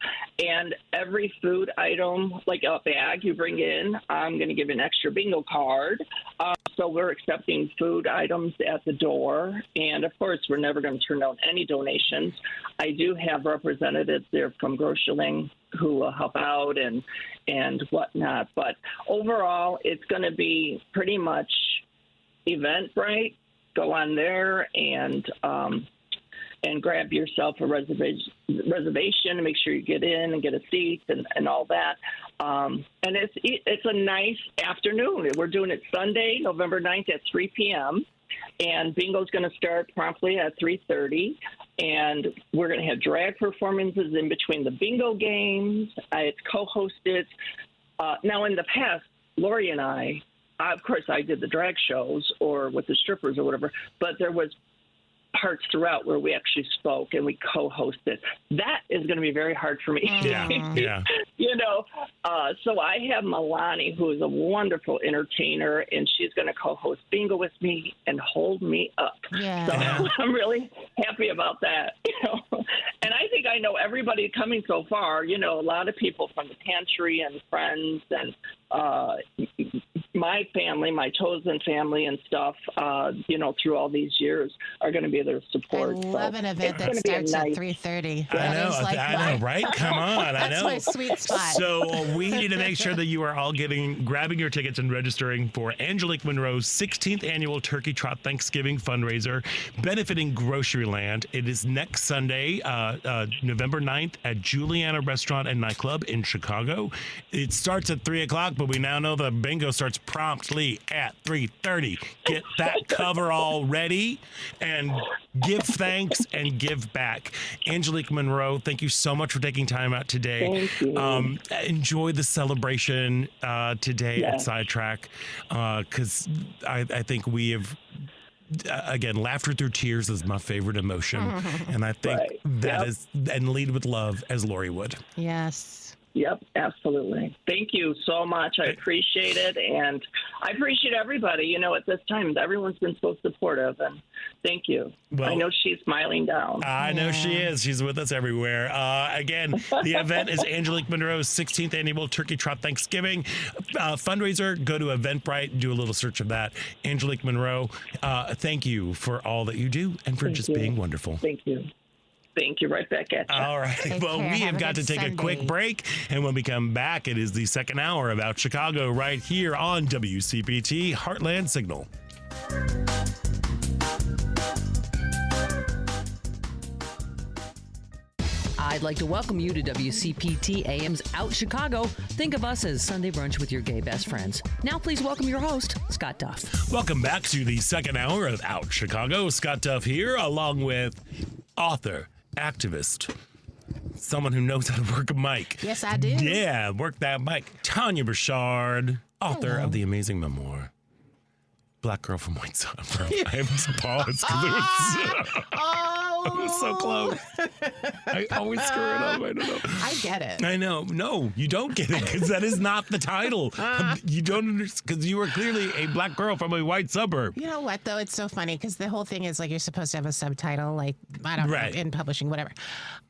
And every food item, like a bag you bring in, I'm going to give an extra bingo card. So we're accepting food items at the door. And, of course, we're never going to turn down any donations. I do have representatives there from Groceryland who will help out and whatnot. But overall, it's going to be pretty much Eventbrite. Go on there and grab yourself a reservation and make sure you get in and get a seat and all that. And it's a nice afternoon. We're doing it Sunday, November 9th at 3 p.m. And bingo's going to start promptly at 3:30. And we're going to have drag performances in between the bingo games. It's co-hosted. Now, in the past, Lori and I, of course, I did the drag shows or with the strippers or whatever, but there was parts throughout where we actually spoke and we co-hosted. That is going to be very hard for me. Yeah. So I have Milani, who is a wonderful entertainer, and she's going to co-host bingo with me and hold me up. Yeah. So I'm really happy about that. And I think I know everybody coming so far. A lot of people from the pantry and friends and my family, my chosen family and stuff, through all these years are going to be there to support. I love an event that starts at 3:30. I know, right? Come on, I That's know. my sweet spot. So we need to make sure that you are all grabbing your tickets and registering for Angelique Monroe's 16th annual Turkey Trot Thanksgiving fundraiser benefiting Grocery Land. It is next Sunday, November 9th at Juliana Restaurant and Nightclub in Chicago. It starts at 3 o'clock, but we now know the bingo starts promptly at 3:30. Get that cover all ready and give thanks and give back. Angelique Monroe, thank you so much for taking time out today. Thank you. Enjoy the celebration today at Sidetrack, because I think we have again, laughter through tears is my favorite emotion. And I think that is, and lead with love as Lori would. Yes. Yep, absolutely. Thank you so much. I appreciate it. And I appreciate everybody, at this time. Everyone's been so supportive. And thank you. Well, I know she's smiling down. I know she is. She's with us everywhere. Again, the event is Angelique Monroe's 16th annual Turkey Trot Thanksgiving fundraiser. Go to Eventbrite, do a little search of that. Angelique Monroe, thank you for all that you do and for just being wonderful. Thank you. Thank you. Right back at you. All right. Take well, care. we have Have a got to good take a quick Sunday. break. And when we come back, it is the second hour of Out Chicago right here on WCPT Heartland Signal. I'd like to welcome you to WCPT AM's Out Chicago. Think of us as Sunday brunch with your gay best friends. Now please welcome your host, Scott Duff. Welcome back to the second hour of Out Chicago. Scott Duff here, along with author, activist, someone who knows how to work a mic. Yes, I do. Yeah, work that mic. Tania Richard, author of the amazing memoir, Black Girl from White Suburb. I have to pause because it was so close. I always screw it up. I don't know. I get it. I know. No, you don't get it because that is not the title. You don't understand because you are clearly a black girl from a white suburb. You know what, though? It's so funny because the whole thing is like you're supposed to have a subtitle, like, I don't know, in publishing, whatever.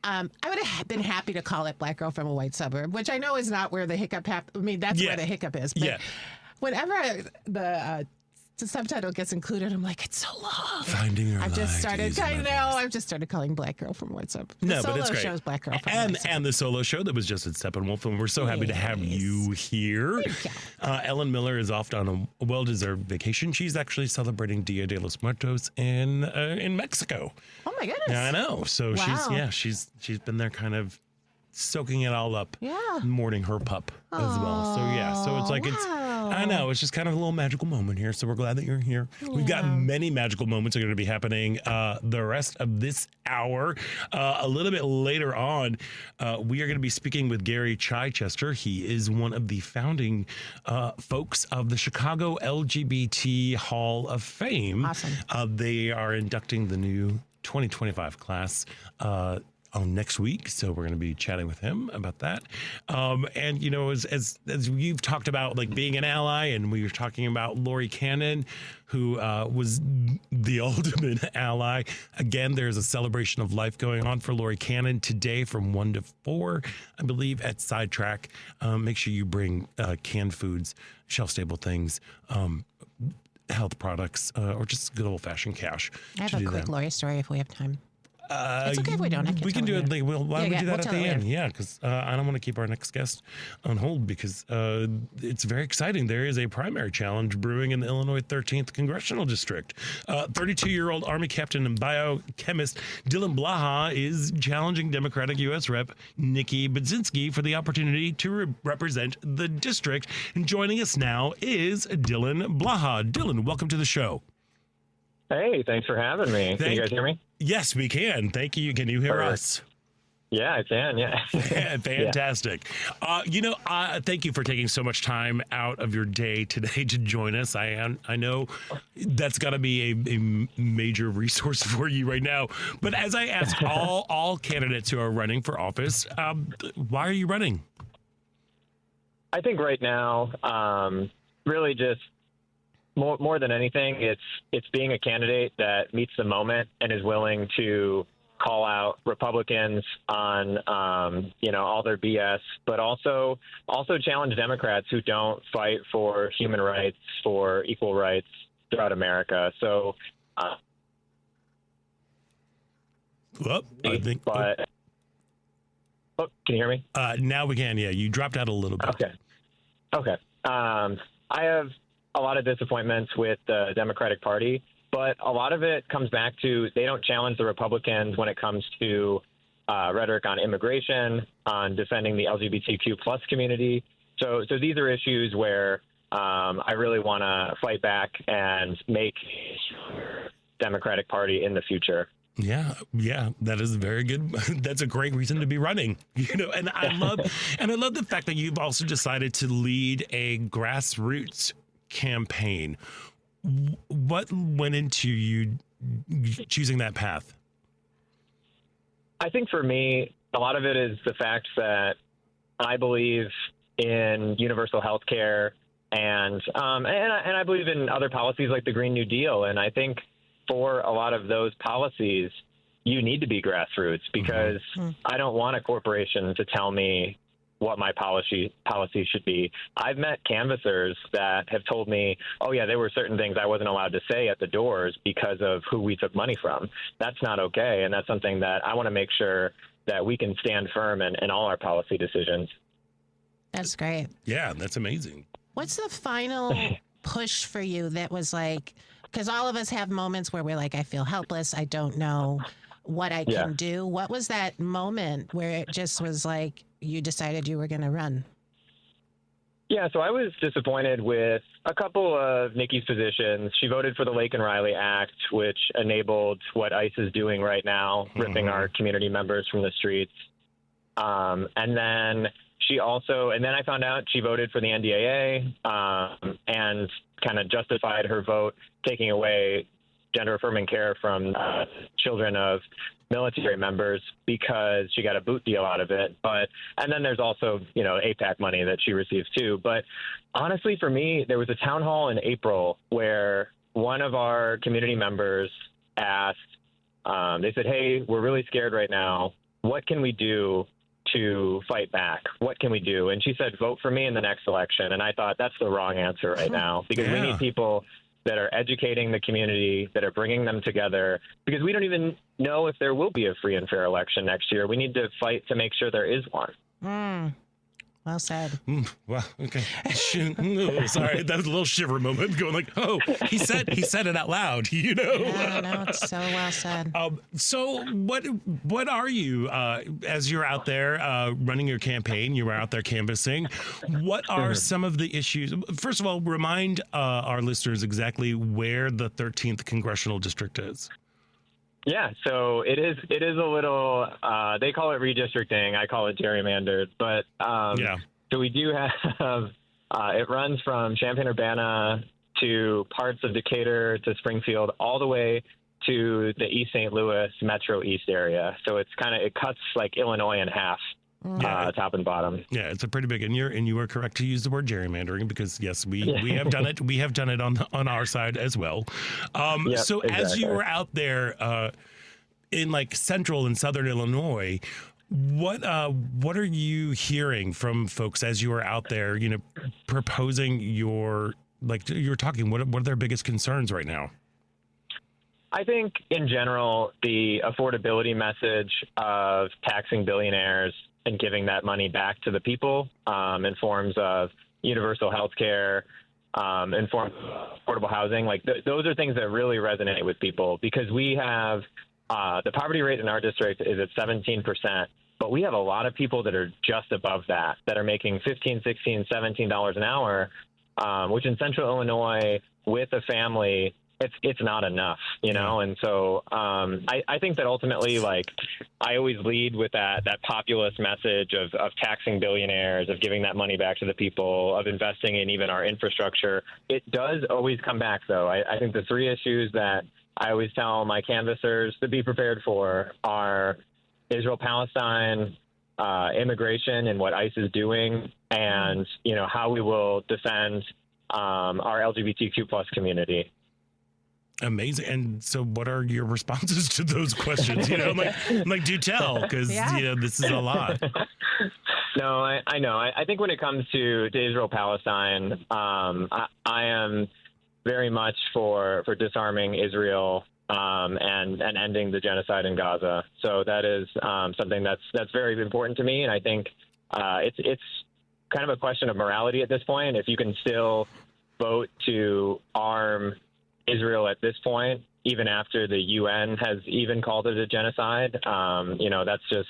I would have been happy to call it Black Girl from a White Suburb, which I know is not where the hiccup happened. I mean, that's where the hiccup is. But whenever the subtitle gets included, I'm like, it's so long. Finding your I've just light, started. I know. I've just started calling Black Girl from What's Up. No, but it's great. Show's Black Girl from and What's Up. and the solo show that was just at Steppenwolf, and we're so happy to have you here. Ellen Miller is off on a well-deserved vacation. She's actually celebrating Dia de los Muertos in Mexico. Oh my goodness! Yeah, I know. So Wow. she's been there, kind of soaking it all up. Yeah. Mourning her pup as well. So it's like I know, it's just kind of a little magical moment here. So we're glad that you're here. We've got many magical moments that are going to be happening the rest of this hour. A little bit later on, we are going to be speaking with Gary Chichester. He is one of the founding folks of the Chicago LGBT Hall of Fame. Awesome. They are inducting the new 2025 class on next week, so we're going to be chatting with him about that. And as you've talked about, like, being an ally, and we were talking about Lori Cannon, who was the ultimate ally. Again, there's a celebration of life going on for Lori Cannon today from 1 to 4, I believe, at Sidetrack. Make sure you bring canned foods, shelf-stable things, health products, or just good old-fashioned cash. I have a quick Lori story if we have time. It's okay if we don't. We can do it. Why don't we do that we'll at the end? Yeah, because I don't want to keep our next guest on hold because it's very exciting. There is a primary challenge brewing in the Illinois 13th Congressional District. 32-year-old Army captain and biochemist Dylan Blaha is challenging Democratic U.S. Rep. Nikki Budzinski for the opportunity to represent the district. And joining us now is Dylan Blaha. Dylan, welcome to the show. Hey, thanks for having me. Can you guys hear me? Yes, we can. Thank you. Can you hear us? Yeah, I can. Yeah. Fantastic. Thank you for taking so much time out of your day today to join us. I know that's got to be a major resource for you right now. But as I ask all candidates who are running for office, why are you running? I think right now, really just more than anything, it's being a candidate that meets the moment and is willing to call out Republicans on all their BS, but also challenge Democrats who don't fight for human rights, for equal rights throughout America. So, I think. But can you hear me? Now we can. Yeah, you dropped out a little bit. Okay. I have a lot of disappointments with the Democratic Party, but a lot of it comes back to they don't challenge the Republicans when it comes to rhetoric on immigration, on defending the LGBTQ plus community. So these are issues where I really want to fight back and make Democratic Party in the future. Yeah, that is very good. That's a great reason to be running, and I love the fact that you've also decided to lead a grassroots campaign. What went into you choosing that path? I think for me, a lot of it is the fact that I believe in universal health care and I believe in other policies like the Green New Deal. And I think for a lot of those policies, you need to be grassroots because I don't want a corporation to tell me what my policy should be. I've met canvassers that have told me, oh yeah, there were certain things I wasn't allowed to say at the doors because of who we took money from. That's not okay. And that's something that I want to make sure that we can stand firm in all our policy decisions. That's great. Yeah, that's amazing. What's the final push for you that was like, because all of us have moments where we're like, I feel helpless. I don't know what I can do. What was that moment where it just was like, you decided you were going to run? Yeah, so I was disappointed with a couple of Nikki's positions. She voted for the Lake and Riley Act, which enabled what ICE is doing right now, ripping our community members from the streets. And then I found out she voted for the NDAA and kind of justified her vote taking away gender-affirming care from children of military members because she got a boot deal out of it. And then there's also, APAC money that she receives too. But honestly, for me, there was a town hall in April where one of our community members asked, they said, hey, we're really scared right now. What can we do to fight back? What can we do? And she said, vote for me in the next election. And I thought that's the wrong answer right now because we need people that are educating the community, that are bringing them together, because we don't even know if there will be a free and fair election next year. We need to fight to make sure there is one. Well said. Well, okay. Sorry, that was a little shiver moment going like, oh, he said it out loud, Yeah, no, it's so well said. So what are you, as you're out there running your campaign, you were out there canvassing, what are some of the issues? First of all, remind our listeners exactly where the 13th Congressional District is. Yeah, so it is a little, they call it redistricting. I call it gerrymandered. But so we do have, it runs from Champaign-Urbana to parts of Decatur to Springfield, all the way to the East St. Louis Metro East area. So it cuts like Illinois in half. Top and bottom. Yeah, it's a pretty big, and you are correct to use the word gerrymandering because yes, we have done it. We have done it on our side as well. So exactly. As you were out there in like central and southern Illinois, what are you hearing from folks as you were out there? Proposing you're talking. What are their biggest concerns right now? I think in general, the affordability message of taxing billionaires and giving that money back to the people in forms of universal health care, in forms of affordable housing, those are things that really resonate with people because we have the poverty rate in our district is at 17%, but we have a lot of people that are just above that are making $15, $16, $17 an hour, which in central Illinois with a family, it's not enough, And so I think that ultimately, I always lead with that populist message of taxing billionaires, of giving that money back to the people, of investing in even our infrastructure. It does always come back, though. I think the three issues that I always tell my canvassers to be prepared for are Israel-Palestine, immigration and what ICE is doing, and, how we will defend our LGBTQ plus community. Amazing. And so what are your responses to those questions? I'm like, do tell, because, this is a lot. No, I know. I think when it comes to Israel-Palestine, I am very much for disarming Israel and ending the genocide in Gaza. So that is something that's very important to me. And I think it's kind of a question of morality at this point. If you can still vote to arm Israel at this point, even after the UN has even called it a genocide, that's just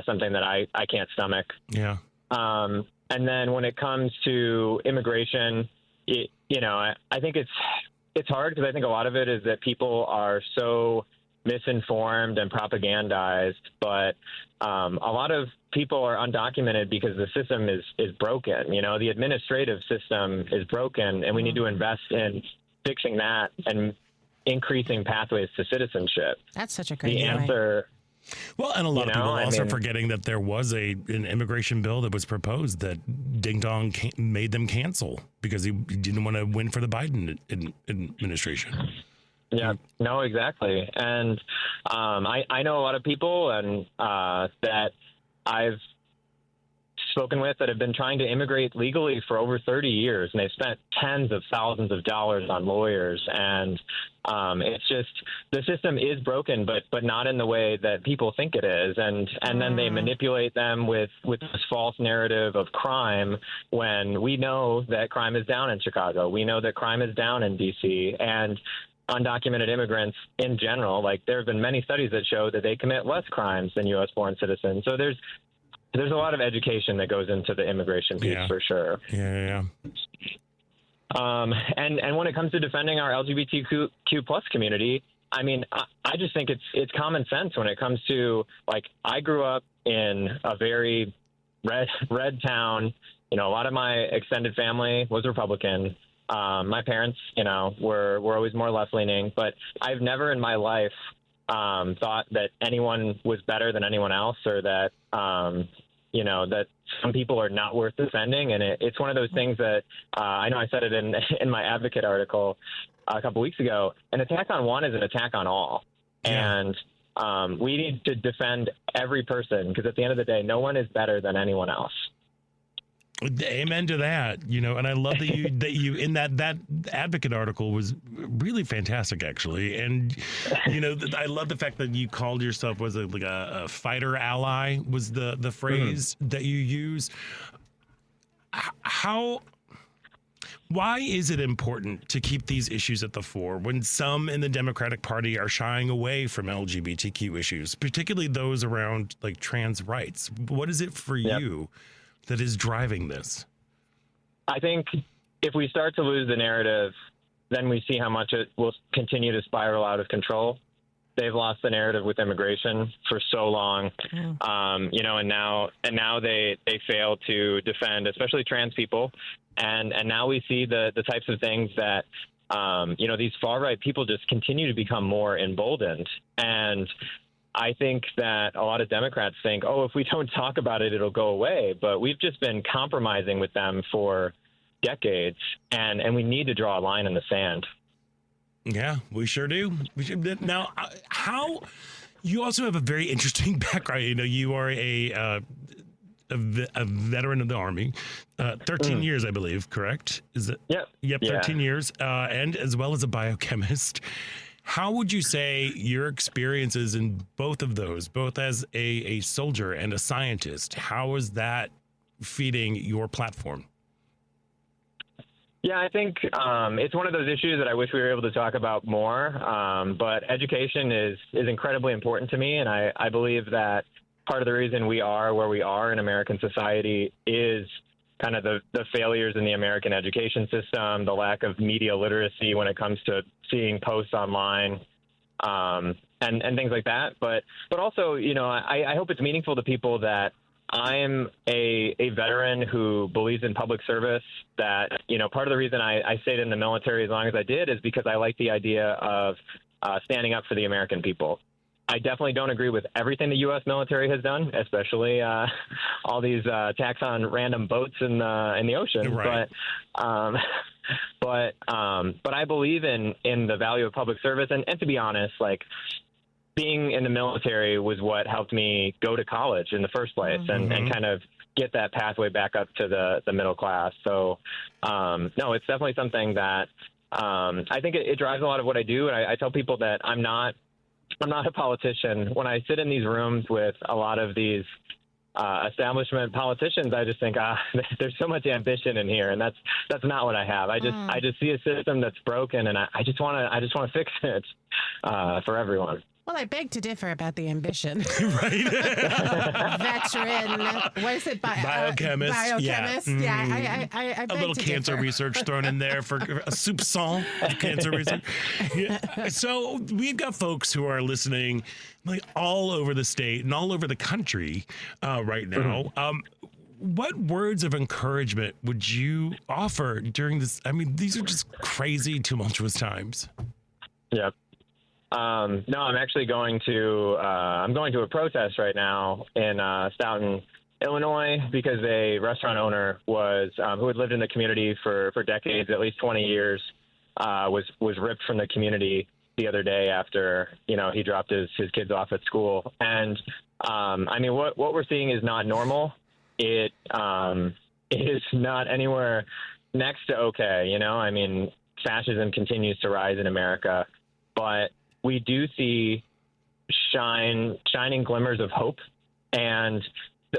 something that I can't stomach. Yeah. And then when it comes to immigration, I think it's hard because I think a lot of it is that people are so misinformed and propagandized, but a lot of people are undocumented because the system is broken. The administrative system is broken, and we need to invest in fixing that and increasing pathways to citizenship. That's such a great The point. answer. Well, and a lot of people also I mean, forgetting that there was an immigration bill that was proposed that Ding Dong made them cancel because he didn't want to win for the Biden administration. Yeah, no, exactly. And I know a lot of people and that I've spoken with that have been trying to immigrate legally for over 30 years, and they've spent tens of thousands of dollars on lawyers. And it's just the system is broken, but not in the way that people think it is. And then they manipulate them with this false narrative of crime when we know that crime is down in Chicago. We know that crime is down in D.C. and undocumented immigrants in general. Like, there have been many studies that show that they commit less crimes than U.S. born citizens. So there's a lot of education that goes into the immigration piece for sure. Yeah. And when it comes to defending our LGBTQ plus community, I mean, I just think it's common sense when it comes to, like, I grew up in a very red town. You know, a lot of my extended family was Republican. My parents, were always more left leaning, but I've never in my life thought that anyone was better than anyone else, or that that some people are not worth defending. And it's one of those things that I know I said it in my Advocate article a couple weeks ago. An attack on one is an attack on all. Yeah. And we need to defend every person, because at the end of the day, no one is better than anyone else. Amen to that. And I love that you in that Advocate article was really fantastic, actually. And I love the fact that you called yourself like a fighter ally was the phrase that you use. Why is it important to keep these issues at the fore when some in the Democratic Party are shying away from LGBTQ issues, particularly those around like trans rights? What is it for you that is driving this? I think if we start to lose the narrative, then we see how much it will continue to spiral out of control. They've lost the narrative with immigration for so long, and now they fail to defend, especially trans people, and now we see the types of things that these far right people just continue to become more emboldened. And I think that a lot of Democrats think, if we don't talk about it, it'll go away. But we've just been compromising with them for decades, and we need to draw a line in the sand. Yeah, we sure do. Now, how you also have a very interesting background. You are a veteran of the Army, 13 years, I believe, correct? Is it? Yep, 13 years, and as well as a biochemist. How would you say your experiences in both of those, both as a soldier and a scientist, how is that feeding your platform? Yeah, I think it's one of those issues that I wish we were able to talk about more. But education is incredibly important to me. And I believe that part of the reason we are where we are in American society is kind of the failures in the American education system, the lack of media literacy when it comes to seeing posts online, and things like that. But also, I hope it's meaningful to people that I'm a veteran who believes in public service, that, part of the reason I stayed in the military as long as I did is because I like the idea of standing up for the American people. I definitely don't agree with everything the U.S. military has done, especially all these attacks on random boats in the ocean. Right. But I believe in the value of public service. And to be honest, like, being in the military was what helped me go to college in the first place and kind of get that pathway back up to the middle class. So, no, it's definitely something that I think it drives a lot of what I do. And I tell people that I'm not a politician. When I sit in these rooms with a lot of these establishment politicians, I just think, there's so much ambition in here, and that's not what I have. I just see a system that's broken, and I just want to fix it for everyone. Well, I beg to differ about the ambition. Right. Veteran, what is it? Biochemist. Biochemist. Yeah. I beg a little to cancer differ. research thrown in there for a soupçon of cancer research. Yeah. So we've got folks who are listening like all over the state and all over the country right now. what words of encouragement would you offer during this? I mean, these are just crazy, tumultuous times. Yep. No, I'm actually going to a protest right now in Stoughton, Illinois, because a restaurant owner was who had lived in the community for decades, at least 20 years, was ripped from the community the other day after he dropped his kids off at school. And I mean, what we're seeing is not normal. It is not anywhere next to okay. I mean, fascism continues to rise in America, but we do see shining glimmers of hope. And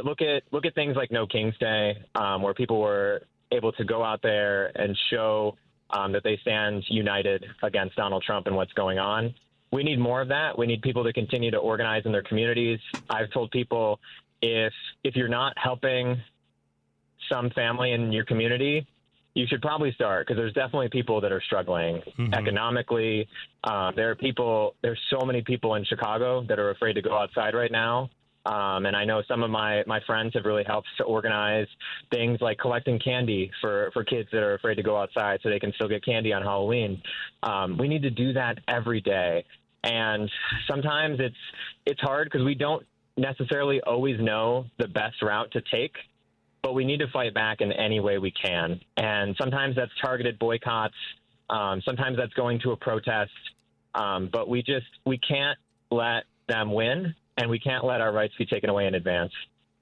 look at things like No King's Day, where people were able to go out there and show that they stand united against Donald Trump and what's going on. We need more of that. We need people to continue to organize in their communities. I've told people if you're not helping some family in your community, you should probably start, because there's definitely people that are struggling economically. There's so many people in Chicago that are afraid to go outside right now. And I know some of my friends have really helped to organize things like collecting candy for kids that are afraid to go outside so they can still get candy on Halloween. We need to do that every day. And sometimes it's hard because we don't necessarily always know the best route to take, but we need to fight back in any way we can. And sometimes that's targeted boycotts. Sometimes that's going to a protest. But we can't let them win, and we can't let our rights be taken away in advance.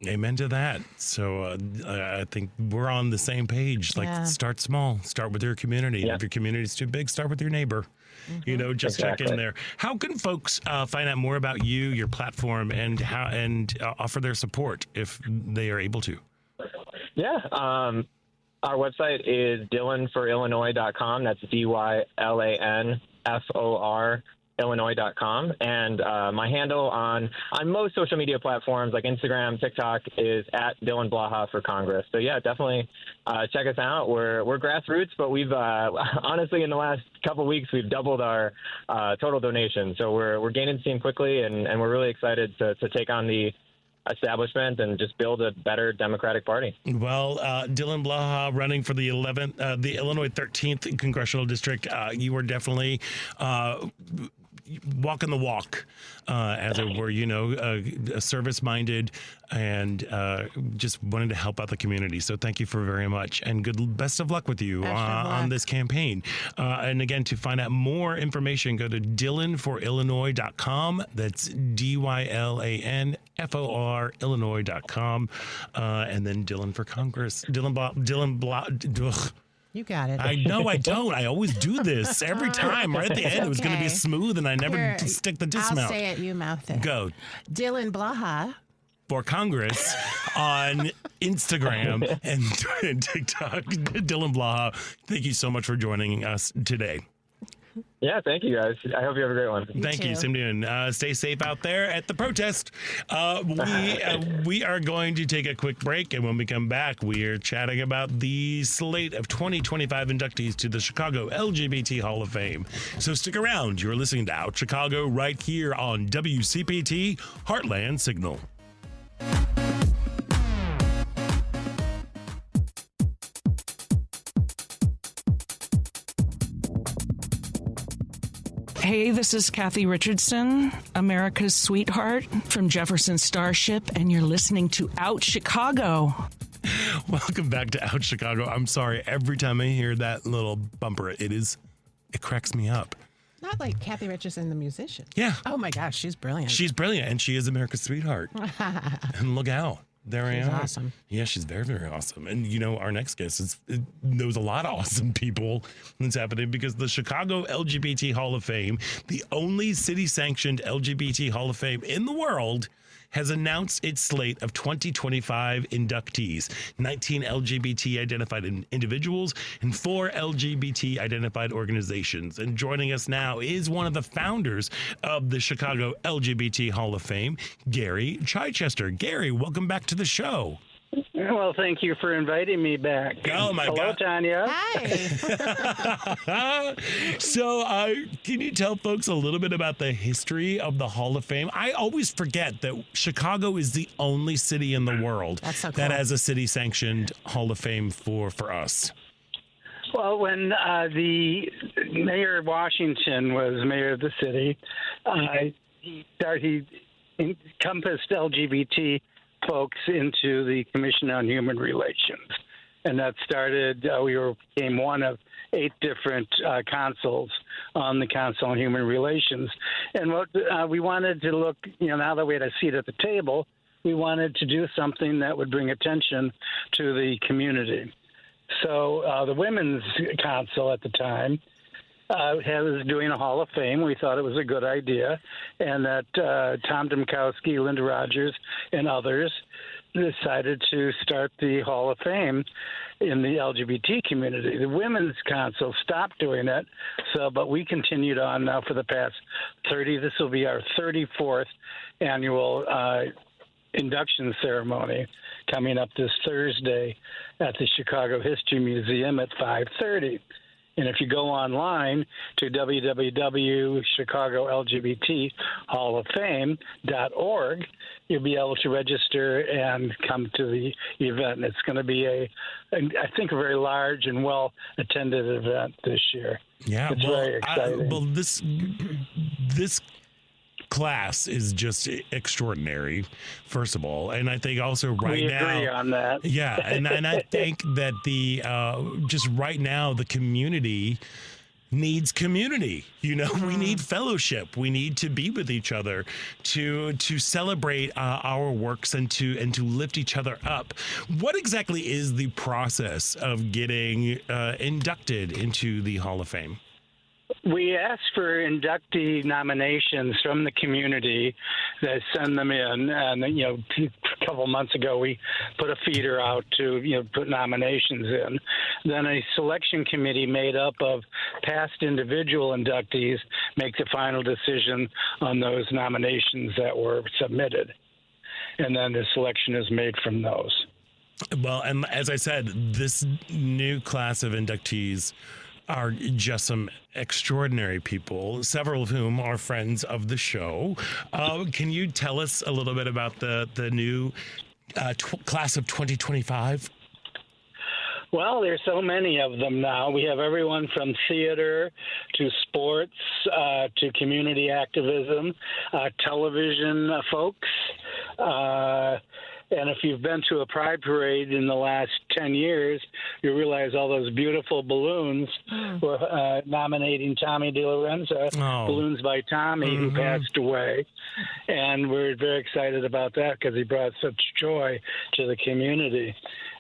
Amen to that. So I think we're on the same page. Start small. Start with your community. Yeah. If your community is too big, start with your neighbor. Just Exactly. check in there. How can folks find out more about you, your platform, and offer their support if they are able to? Yeah. Our website is DylanForIllinois.com. That's DYLANFOR Illinois.com. And my handle on most social media platforms like Instagram, TikTok is at Dylan Blaha for Congress. So yeah, definitely check us out. We're grassroots, but we've honestly in the last couple of weeks we've doubled our total donation. So we're gaining steam quickly, and we're really excited to take on the establishment and just build a better Democratic Party. Well, Dylan Blaha running for the Illinois 13th Congressional District. You are definitely walking the walk, as it were, service-minded and just wanted to help out the community. So thank you for very much, and best of luck with you on this campaign. And again, to find out more information, go to DylanForIllinois.com. That's DYLANFOR Illinois.com. And then Dylan for Congress. Dylan. You got it. I know I don't. I always do this every time. Right at the end, it was going to be Okay. smooth, and I never stick the dismount. I'll say it, you mouth it. Go. Dylan Blaha. For Congress on Instagram and TikTok. Dylan Blaha, thank you so much for joining us today. Yeah, thank you guys. I hope you have a great one. Thank you. Same to you. Stay safe out there at the protest. We are going to take a quick break, and when we come back, we are chatting about the slate of 2025 inductees to the Chicago LGBT Hall of Fame. So stick around. You're listening to Out Chicago right here on WCPT Heartland Signal. Hey, this is Kathy Richardson, America's sweetheart from Jefferson Starship, and you're listening to Out Chicago. Welcome back to Out Chicago. I'm sorry, every time I hear that little bumper, it cracks me up. Not like Kathy Richardson, the musician. Yeah. Oh my gosh, she's brilliant. She's brilliant, and she is America's sweetheart. And look out. There I am. She's awesome. Yeah, she's very, very awesome. And, our next guest knows a lot of awesome people that's happening, because the Chicago LGBT Hall of Fame, the only city-sanctioned LGBT Hall of Fame in the world, has announced its slate of 2025 inductees, 19 LGBT-identified individuals and 4 LGBT-identified organizations. And joining us now is one of the founders of the Chicago LGBT Hall of Fame, Gary Chichester. Gary, welcome back to the show. Well, thank you for inviting me back. Oh, my Hello, God. Tanya. Hi. So, can you tell folks a little bit about the history of the Hall of Fame? I always forget that Chicago is the only city in the world That's so cool. that has a city-sanctioned Hall of Fame for us. Well, when the mayor of Washington was mayor of the city, he encompassed LGBT folks into the Commission on Human Relations. And that started, we became one of 8 different consuls on the Council on Human Relations. And what we wanted to look, now that we had a seat at the table, we wanted to do something that would bring attention to the community. So the Women's Council at the time was doing a Hall of Fame. We thought it was a good idea, and that Tom Domkowski, Linda Rogers, and others decided to start the Hall of Fame in the LGBT community. The Women's Council stopped doing it, but we continued on now for the past 30. This will be our 34th annual induction ceremony coming up this Thursday at the Chicago History Museum at 5:30. And if you go online to www.chicagolgbthalloffame.org, you'll be able to register and come to the event. And it's going to be I think, a very large and well-attended event this year. Yeah, it's very exciting. This class is just extraordinary, first of all, and I think also we agree on that. Yeah, and I think that just right now the community needs community. We need fellowship. We need to be with each other, to celebrate our works and to lift each other up. What exactly is the process of getting inducted into the Hall of Fame? We ask for inductee nominations from the community that send them in. And, a couple months ago, we put a feeder out to, put nominations in. Then a selection committee made up of past individual inductees make the final decision on those nominations that were submitted. And then the selection is made from those. Well, and as I said, this new class of inductees are just some extraordinary people, several of whom are friends of the show. Can you tell us a little bit about the new class of 2025? Well, there's so many of them now. We have everyone from theater to sports to community activism, television folks. And if you've been to a pride parade in the last 10 years, you realize all those beautiful balloons were nominating Tommy DeLorenzo, Balloons by Tommy, who passed away. And we're very excited about that because he brought such joy to the community.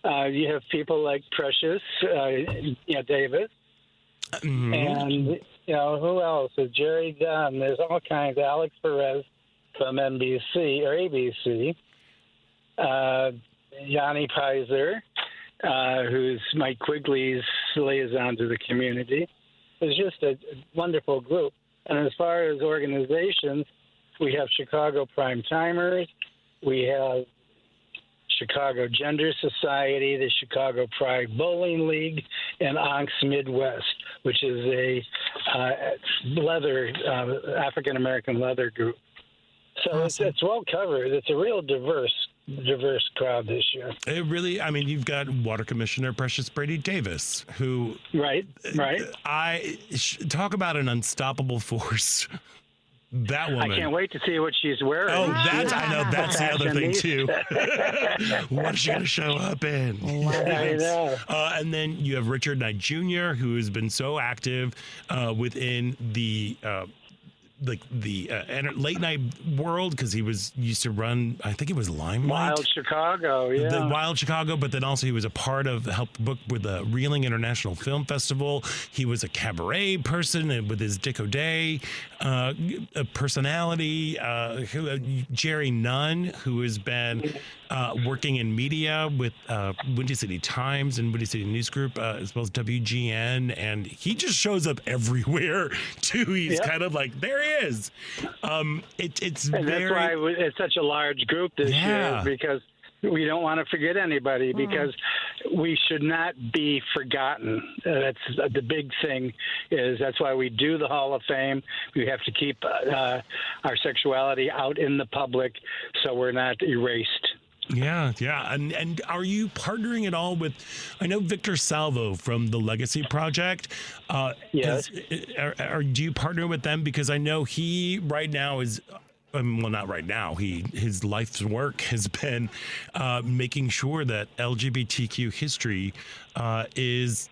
You have people like Precious, Davis, and, who else? Jerry Dunn. There's all kinds. Alex Perez from NBC or ABC. Yanni Pizer, who's Mike Quigley's liaison to the community. It's just a wonderful group. And as far as organizations, we have Chicago Prime Timers, we have Chicago Gender Society, the Chicago Pride Bowling League, and Onks Midwest, which is a African-American leather group. So awesome. It's well covered. It's a real diverse crowd this year. It really, you've got Water Commissioner Precious Brady Davis, who... Right. Talk about an unstoppable force. That woman. I can't wait to see what she's wearing. Oh, that's the other thing, too. What is she going to show up in? I know. And then you have Richard Knight Jr., who has been so active within the... late night world, because he used to run, I think it was Limelight. Wild Chicago, yeah. The Wild Chicago, but then also he was a part of, helped book with the Reeling International Film Festival. He was a cabaret person with his Dick O'Day personality. Jerry Nunn, who has been working in media with Windy City Times and Windy City News Group, as well as WGN, and he just shows up everywhere too. He's kind of like, there he is. It's and very... that's why it's such a large group this year, because We don't want to forget anybody because we should not be forgotten. That's the big thing. That's why we do the Hall of Fame. We have to keep our sexuality out in the public so we're not erased. Yeah. And are you partnering at all with, I know Victor Salvo from the Legacy Project. Yes. Do you partner with them? Because I know he right now is, well, not right now. His life's work has been making sure that LGBTQ history is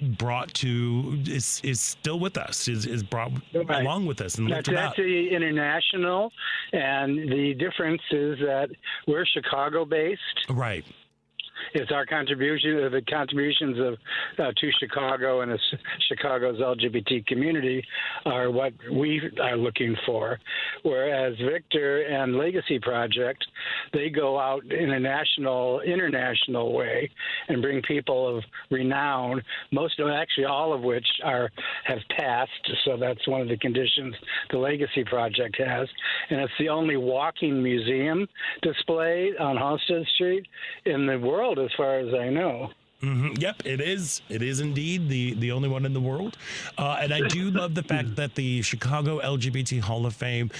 still with us, is brought along with us and lifted up. That's the international, and the difference is that we're Chicago-based. Right. It's our contribution, the contributions of to Chicago and Chicago's LGBT community are what we are looking for. Whereas Victor and Legacy Project, they go out in a international way and bring people of renown. Actually, all of which have passed. So that's one of the conditions the Legacy Project has, and it's the only walking museum display on Halsted Street in the world, as far as I know. Mm-hmm. Yep, it is. It is indeed the only one in the world. And I do love the fact that the Chicago LGBT Hall of Fame,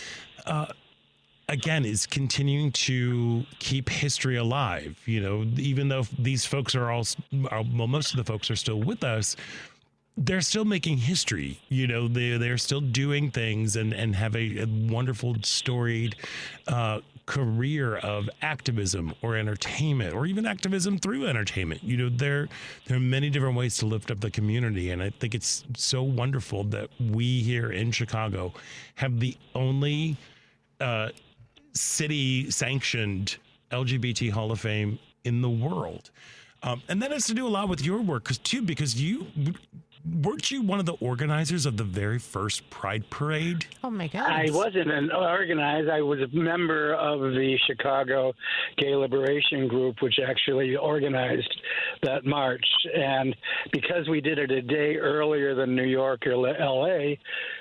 again, is continuing to keep history alive. You know, even though these folks most of the folks are still with us, they're still making history. You know, they're still doing things and have a wonderful storied career of activism or entertainment, or even activism through entertainment. You know, there are many different ways to lift up the community, and I think it's so wonderful that we here in Chicago have the only city-sanctioned LGBT Hall of Fame in the world. And that has to do a lot with your work, because weren't you one of the organizers of the very first Pride Parade? Oh, my God. I wasn't an organizer. I was a member of the Chicago Gay Liberation Group, which actually organized that march. And because we did it a day earlier than New York or L.A.,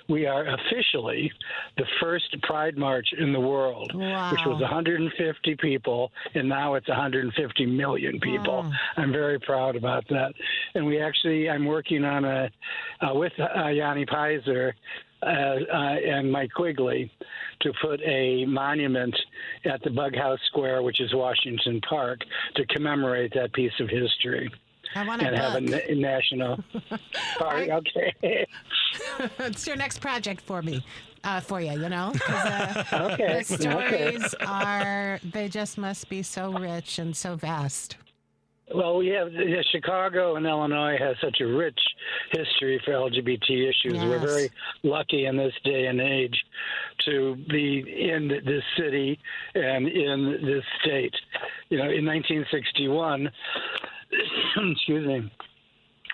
we are officially the first Pride March in the world, which was 150 people, and now it's 150 million people. Wow. I'm very proud about that. And I'm working on with Yanni Peiser and Mike Quigley to put a monument at the Bughouse Square, which is Washington Park, to commemorate that piece of history. I want to have a national park. Okay. It's your next project for me, for you, you know? Okay. The stories they just must be so rich and so vast. Well, we have Chicago and Illinois has such a rich history for LGBT issues. Yes. We're very lucky in this day and age to be in this city and in this state. You know, in 1961, excuse me.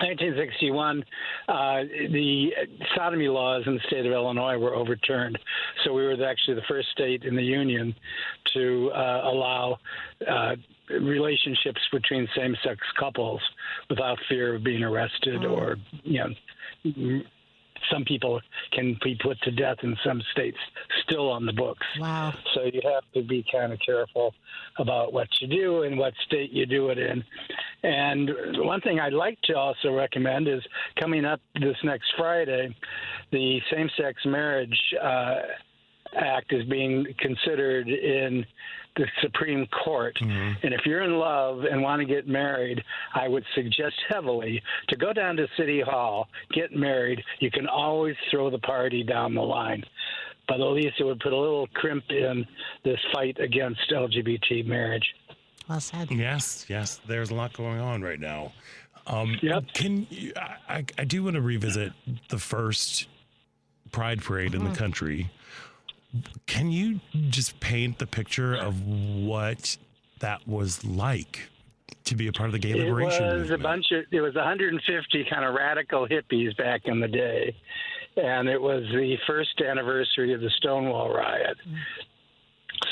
1961, the sodomy laws in the state of Illinois were overturned. So we were actually the first state in the Union to allow relationships between same-sex couples without fear of being arrested or, some people can be put to death in some states still on the books. Wow. So you have to be kind of careful about what you do and what state you do it in. And one thing I'd like to also recommend is coming up this next Friday, the Same-Sex Marriage Act is being considered in the Supreme Court. Mm-hmm. And if you're in love and want to get married, I would suggest heavily to go down to City Hall, get married. You can always throw the party down the line. But at least it would put a little crimp in this fight against LGBT marriage. Well said. Yes. There's a lot going on right now. Yep. I do want to revisit the first Pride Parade in the country. Can you just paint the picture of what that was like to be a part of the gay liberation movement? It was 150 kind of radical hippies back in the day, and it was the first anniversary of the Stonewall riot.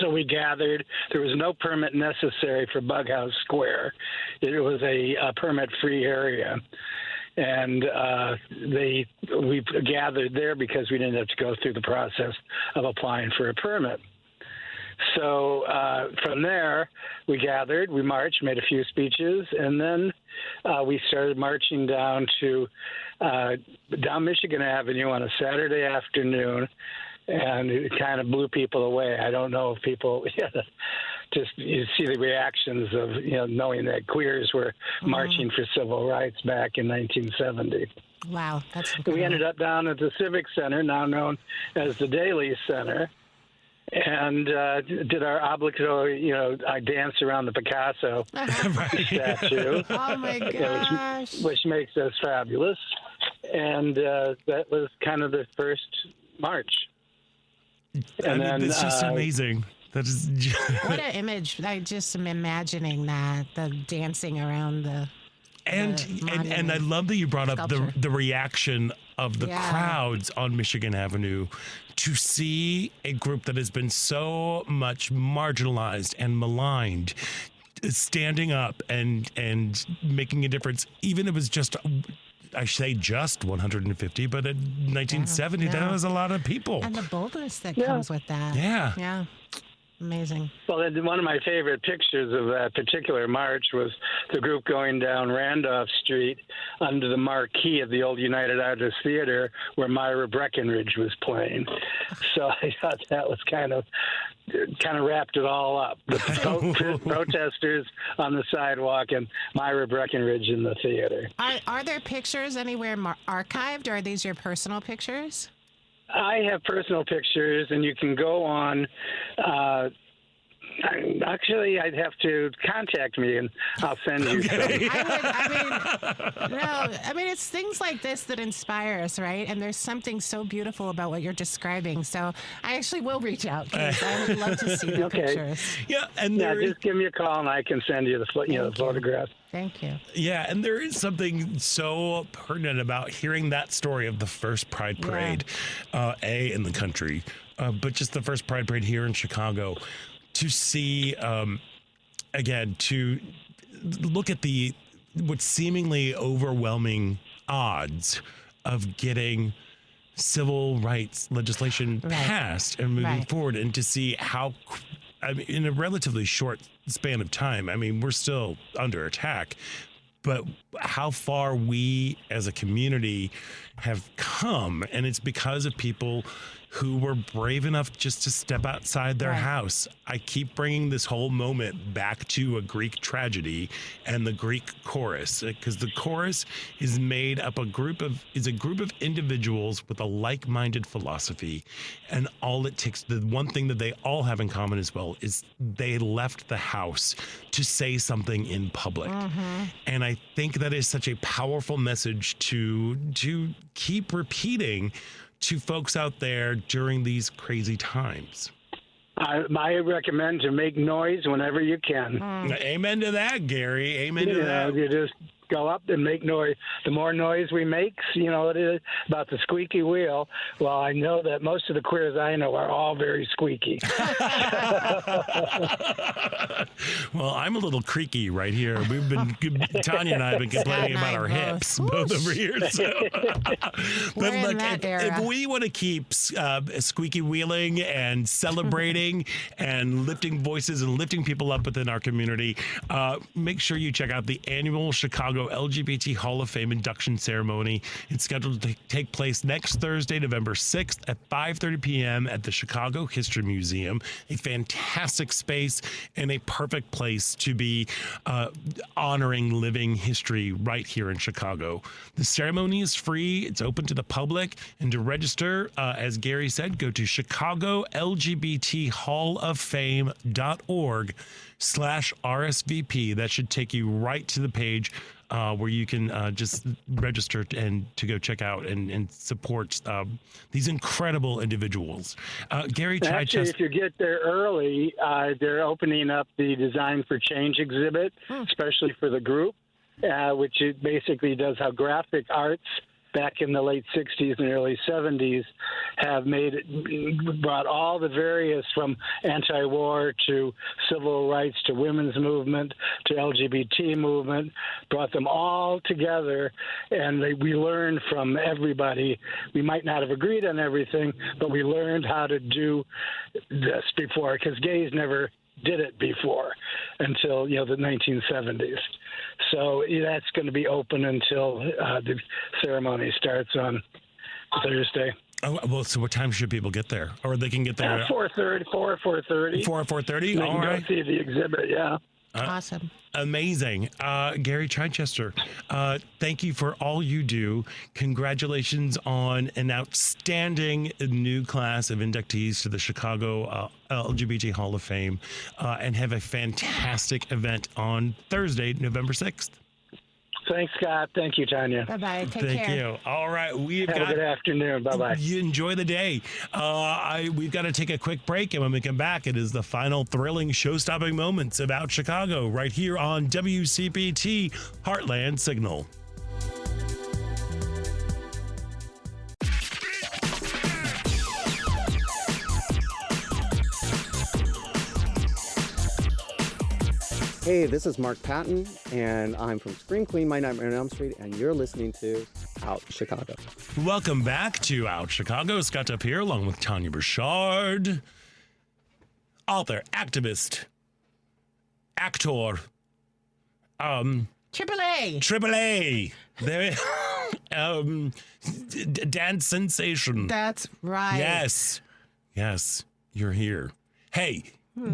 So we gathered. There was no permit necessary for Bughouse Square. It was a permit-free area. And we gathered there because we didn't have to go through the process of applying for a permit. So from there, we gathered, we marched, made a few speeches, and then we started marching down Michigan Avenue on a Saturday afternoon, and it kind of blew people away. I don't know if people just you see the reactions of knowing that queers were marching for civil rights back in 1970. Wow, that's incredible. We ended up down at the Civic Center, now known as the Daly Center, and did our obligatory, our dance around the Picasso statue. Oh my gosh! Which makes us fabulous, and that was kind of the first march. And then it's just amazing. That is what an image! I just am imagining that, the dancing around the. And I love that you brought up the reaction of the crowds on Michigan Avenue to see a group that has been so much marginalized and maligned standing up and making a difference. Even if it was just, I say just 150, but in 1970, that was a lot of people. And the boldness that comes with that. Yeah. Yeah. Amazing. Well, one of my favorite pictures of that particular march was the group going down Randolph Street under the marquee of the old United Artists Theater where Myra Breckinridge was playing. So I thought that was kind of wrapped it all up. The protesters on the sidewalk and Myra Breckinridge in the theater. Are there pictures anywhere archived, or are these your personal pictures? I have personal pictures, and you can go on. Actually, I'd have to contact me, and I'll send you some. I mean, it's things like this that inspire us, right? And there's something so beautiful about what you're describing. So I actually will reach out, because I would love to see the pictures. Yeah, just give me a call, and I can send you the photographs. Thank you. Yeah, and there is something so pertinent about hearing that story of the first Pride Parade, in the country, but just the first Pride Parade here in Chicago. To see, again, to look at what seemingly overwhelming odds of getting civil rights legislation passed and moving forward, and to see how, in a relatively short span of time, we're still under attack, but how far we as a community have come, and it's because of people who were brave enough just to step outside their house. I keep bringing this whole moment back to a Greek tragedy and the Greek chorus, because the chorus is made up a group of individuals with a like-minded philosophy, and all it takes, the one thing that they all have in common as well, is they left the house to say something in public. And I think that is such a powerful message to keep repeating to folks out there during these crazy times. I recommend to make noise whenever you can. Amen to that, Gary. Amen to that. You just go up and make noise. The more noise we make, it is about the squeaky wheel. Well, I know that most of the queers I know are all very squeaky. Well, I'm a little creaky right here. Tanya and I have been complaining about our hips both over here. So. But look, if we want to keep squeaky wheeling and celebrating and lifting voices and lifting people up within our community, make sure you check out the annual Chicago LGBT Hall of Fame induction ceremony. It's scheduled to take place next Thursday, November 6th at 5:30 p.m. at the Chicago History Museum. A fantastic space and a perfect place to be honoring living history right here in Chicago. The ceremony is free. It's open to the public. And to register, as Gary said, go to ChicagoLGBTHallOfFame.org/RSVP. That should take you right to the page where you can just register and to go check out and support these incredible individuals. Gary Actually, if you get there early, they're opening up the Design for Change exhibit, especially for the group, which it basically does how graphic arts back in the late 60s and early 70s have brought all the various, from anti-war to civil rights to women's movement to LGBT movement, brought them all together, and we learned from everybody. We might not have agreed on everything, but we learned how to do this before, because gays never did it before until the 1970s. So that's going to be open until the ceremony starts on Thursday. Oh, well, so what time should people get there? Or they can get there? 4:30. 4:30. 4:30? All right. Go see the exhibit, yeah. Awesome. Amazing. Gary Chichester, thank you for all you do. Congratulations on an outstanding new class of inductees to the Chicago LGBT Hall of Fame, and have a fantastic event on Thursday, November 6th. Thanks, Scott. Thank you, Tanya. Bye-bye. Take Thank care. you. All right. Have a good afternoon. Bye-bye. You enjoy the day. We've got to take a quick break, and when we come back, it is the final thrilling show-stopping moments of Out Chicago right here on WCPT Heartland Signal. Hey, this is Mark Patton, and I'm from Scream Queen, My Nightmare on Elm Street, and you're listening to Out Chicago. Welcome back to Out Chicago. Scott Duff here, along with Tania Richard, author, activist, actor, Triple A. There, dance sensation. That's right. Yes, you're here. Hey.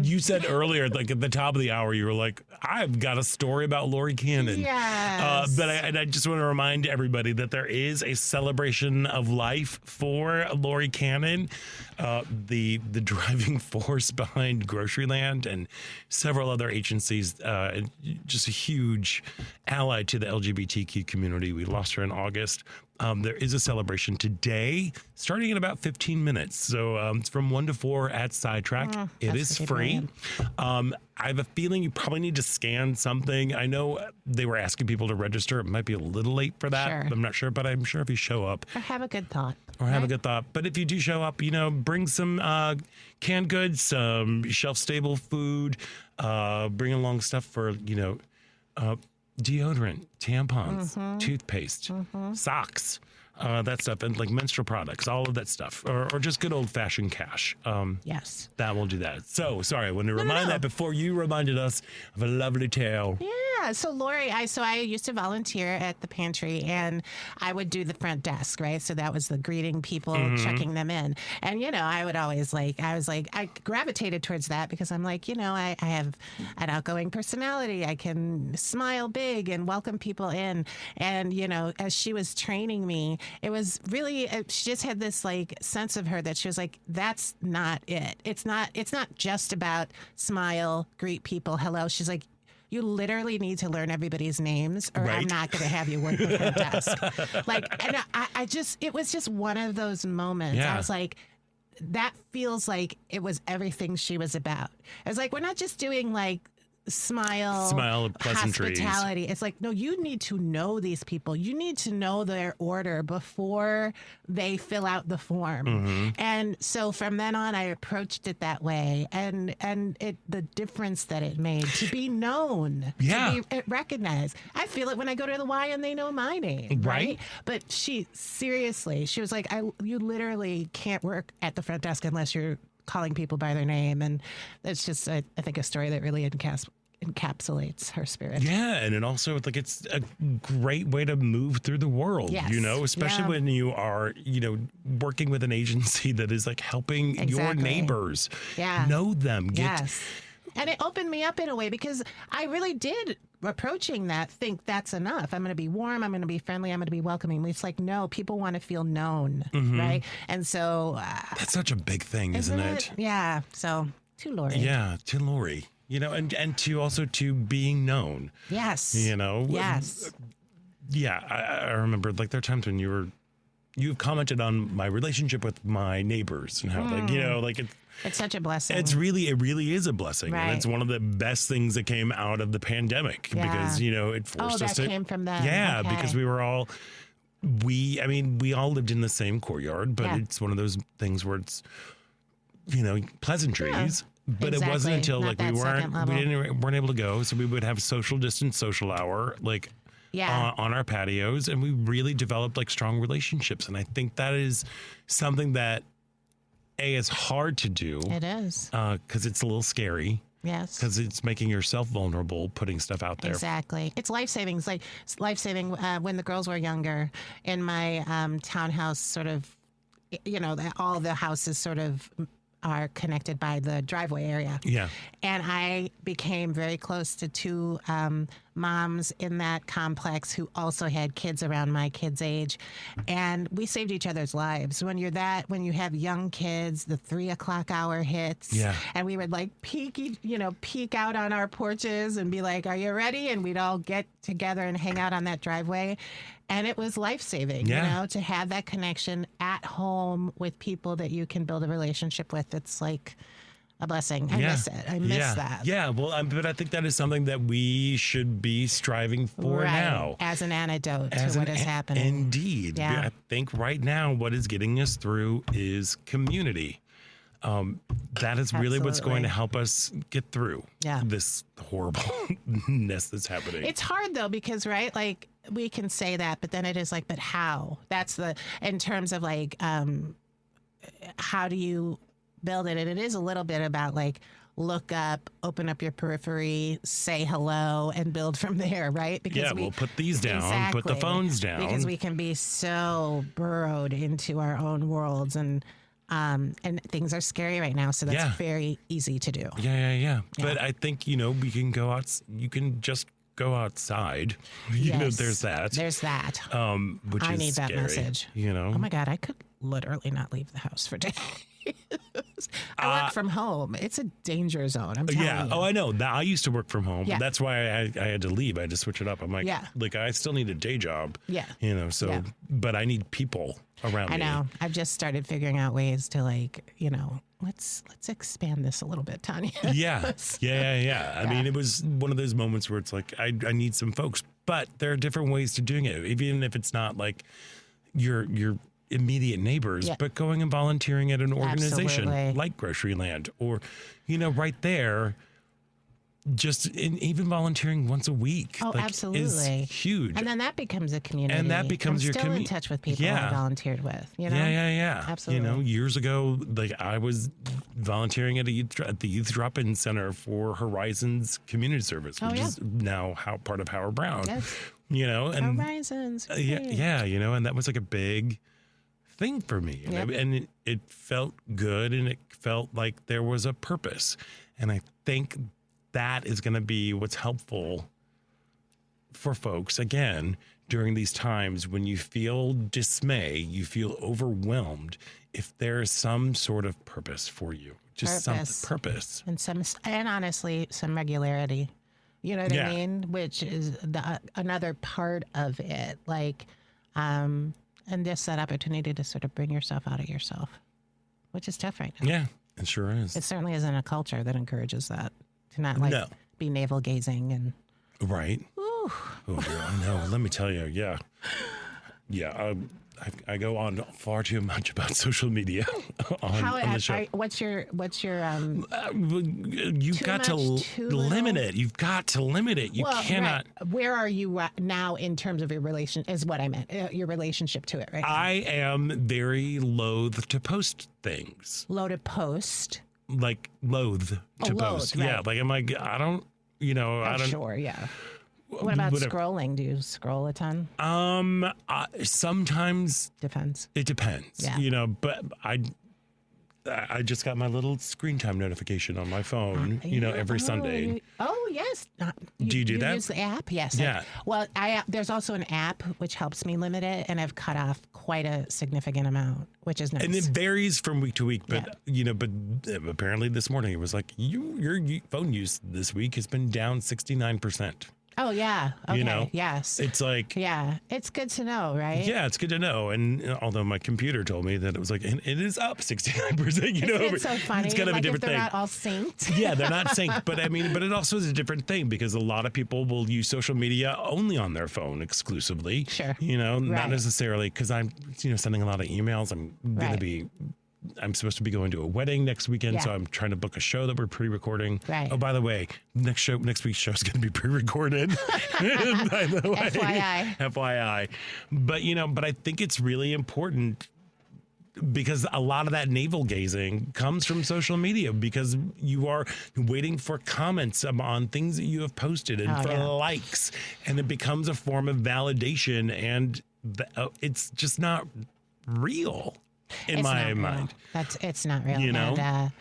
You said earlier, like at the top of the hour, you were like, I've got a story about Lori Cannon. Yes. But I just want to remind everybody that there is a celebration of life for Lori Cannon, the driving force behind Groceryland and several other agencies, just a huge ally to the LGBTQ community. We lost her in August. There is a celebration today, starting in about 15 minutes. So it's from 1 to 4 at Sidetrack. It is free. I have a feeling you probably need to scan something. I know they were asking people to register. It might be a little late for that. Sure. I'm not sure, but I'm sure if you show up. Or have a good thought. But if you do show up, bring some canned goods, some shelf-stable food, bring along stuff for, deodorant, tampons, toothpaste, socks, that stuff, and like menstrual products, all of that stuff, or just good old-fashioned cash. Yes. That will do that. So, sorry, I wanted to remind that before you reminded us of a lovely tale. Yeah. So Lori, I used to volunteer at the pantry, and I would do the front desk, right? So that was the greeting people, checking them in. And, I would always I gravitated towards that because I'm like, I have an outgoing personality. I can smile big and welcome people in. And, as she was training me, it was really, she just had this sense of her that she was like, that's not it. It's not just about smile, greet people, hello. She's like, you literally need to learn everybody's names, or I'm not going to have you work the front desk. And it was just one of those moments. Yeah. I was like, that feels like it was everything she was about. I was like, we're not just doing smile pleasantries, hospitality. It's like, no, you need to know these people. You need to know their order before they fill out the form. And so from then on, I approached it that way, and the difference that it made to be known, to be recognized. I feel it when I go to the Y and they know my name, right? But she was like, you literally can't work at the front desk unless you're calling people by their name. And it's just, I think, a story that really encapsulates her spirit. Yeah, and it also, it's a great way to move through the world, especially when you are, working with an agency that is helping your neighbors know them. And it opened me up in a way, because I really did, approaching that, think that's enough. I'm going to be warm. I'm going to be friendly. I'm going to be welcoming. It's like, no, people want to feel known, right? And so... that's such a big thing, isn't it? Yeah. So, to Lori. Yeah, to Lori. And to also to being known. Yes. Yes. Yeah, I remember, there are times when you've commented on my relationship with my neighbors and how, it's such a blessing. It really is a blessing. Right. And it's one of the best things that came out of the pandemic because, it forced us to. Came from that. Yeah, okay. because we were all we all lived in the same courtyard, but it's one of those things where it's, pleasantries. Yeah. But exactly. It wasn't until Not like we weren't able to go, so we would have social distance, social hour, like on our patios, and we really developed like strong relationships. And I think that is something that is hard to do. It is because it's a little scary. Yes, because it's making yourself vulnerable, putting stuff out there. Exactly, it's life saving. When the girls were younger, in my townhouse, sort of, all the houses sort of are connected by the driveway area. Yeah. And I became very close to two moms in that complex who also had kids around my kids' age. And we saved each other's lives. When you have young kids, the 3:00 hour hits. Yeah. And we would like peek out on our porches and be like, "Are you ready?" And we'd all get together and hang out on that driveway. And it was life-saving, to have that connection at home with people that you can build a relationship with. It's like a blessing. I miss it. I miss that. Yeah, well, but I think that is something that we should be striving for now. As an antidote to what is happening. Indeed. Yeah. I think right now what is getting us through is community. That is really what's going to help us get through this horribleness that's happening. It's hard, though, because, right, like, we can say that, but then it is like, but how? That's in terms of like, how do you build it? And it is a little bit about like, look up, open up your periphery, say hello, and build from there, right? Because we'll put these down, put the phones down. Because we can be so burrowed into our own worlds, and things are scary right now, so that's very easy to do. Yeah. But I think, we can go out, you can just go outside. There's that. Which I is need that scary, message. Oh my God, I could literally not leave the house for days. I work from home. It's a danger zone. I'm telling you. Oh, I know. I used to work from home. Yeah. That's why I had to leave. I had to switch it up. I'm like, I still need a day job. Yeah. But I need people around me. I know. I've just started figuring out ways to let's expand this a little bit, Tania. Yeah. I mean, it was one of those moments where it's like, I need some folks, but there are different ways to doing it. Even if it's not like your immediate neighbors, but going and volunteering at an organization like Groceryland, or, right there, even volunteering once a week. Oh, absolutely. Is huge. And then that becomes a community. And that becomes your community. I'm still in touch with people I volunteered with, Yeah. Absolutely. Years ago, like I was volunteering at the Youth Drop-In Center for Horizons Community Service, which is now part of Howard Brown. Yes. And Horizons. And that was like a big thing for me. And it felt good, and it felt like there was a purpose. And I think that is going to be what's helpful for folks, again, during these times when you feel dismay, you feel overwhelmed, if there's some sort of purpose for you, just some purpose. And honestly, some regularity. You know what I mean? Which is another part of it. Like, and just that opportunity to sort of bring yourself out of yourself, which is tough right now. Yeah, it sure is. It certainly isn't a culture that encourages that, to not be navel gazing and. Right. Ooh. Oh, I know. Let me tell you. Yeah. I go on far too much about social media on the show. What's your you've got to limit it. You've got to limit it. You cannot. Right. Where are you now in terms of your relation? Is what I meant. Your relationship to it, right? I am very loath to post things. Low to post. Like loath to post. Right. Yeah. Like I'm like I don't. I don't. Sure. Yeah. What about scrolling? Do you scroll a ton? Sometimes depends. It depends. Yeah. But I just got my little screen time notification on my phone. Every Sunday. Oh yes. Do you do that? Use the app? Yes. Yeah. There's also an app which helps me limit it, and I've cut off quite a significant amount, which is nice. And it varies from week to week, but but apparently this morning it was like your phone use this week has been down 69%. Oh, yeah. Okay. You know? Yes. It's like, yeah. It's good to know, right? yeah, it's good to know. And although my computer told me that it was like, and it is up 69%, you know, It's so funny. it's kind of like a different if they're thing. not all synced. Yeah, they're not synced, but I mean, but it also is a different thing because a lot of people will use social media only on their phone exclusively. Sure. You know, not Right. necessarily because I'm, sending a lot of emails. I'm supposed to be going to a wedding next weekend, so Yeah. I'm trying to book a show that we're pre-recording. Right. Oh, by the way, next week's show is going to be pre-recorded. By the way, FYI. But I think it's really important because a lot of that navel gazing comes from social media because you are waiting for comments on things that you have posted and for likes, and it becomes a form of validation, and it's just not real. In my mind, it's not real. You know? And,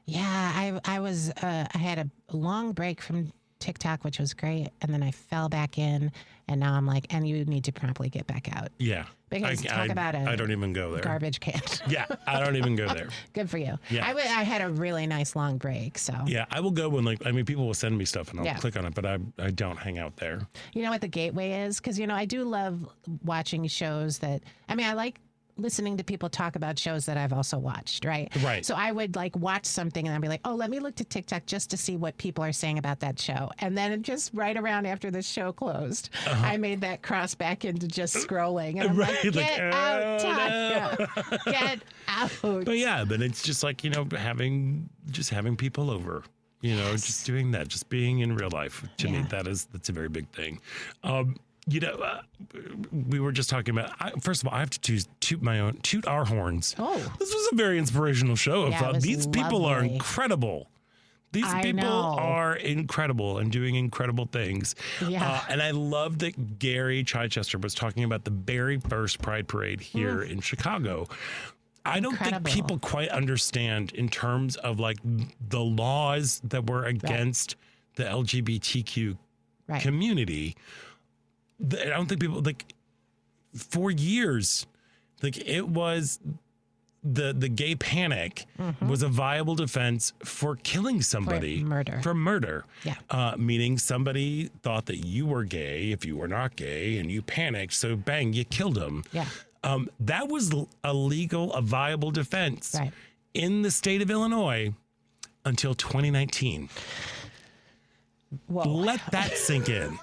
I had a long break from TikTok, which was great, and then I fell back in, and now I'm like, and you need to promptly get back out. Yeah, Because talk about I don't even go there. Garbage can. Yeah, I don't even go there. Good for you. Yeah. I had a really nice long break, so. Yeah, I will go when people will send me stuff and I'll Yeah. click on it, but I don't hang out there. You know what the gateway is? Because, I do love watching shows that, I like listening to people talk about shows that I've also watched, right? Right. So I would watch something and I'd be like, oh, let me look to TikTok just to see what people are saying about that show. And then just right around after the show closed, I made that cross back into just scrolling. And I'm like, get out, Tania. Get out. But it's just like, having people over. Just doing that, just being in real life. To me, that's a very big thing. We were just talking about, first of all, I have to toot our horns. Oh. This was a very inspirational show. Yeah, it was These people are lovely. incredible. These I people know. are incredible and doing incredible things. Yeah. And I love that Gary Chichester was talking about the very first Pride Parade here in Chicago. I don't think Incredible. people quite understand in terms of the laws that were against the LGBTQ community. I don't think people for years, it was the gay panic was a viable defense for killing somebody For murder. Yeah. Meaning somebody thought that you were gay if you were not gay and you panicked. So bang, you killed them. Yeah. That was a viable defense in the state of Illinois until 2019. Whoa. Let that sink in.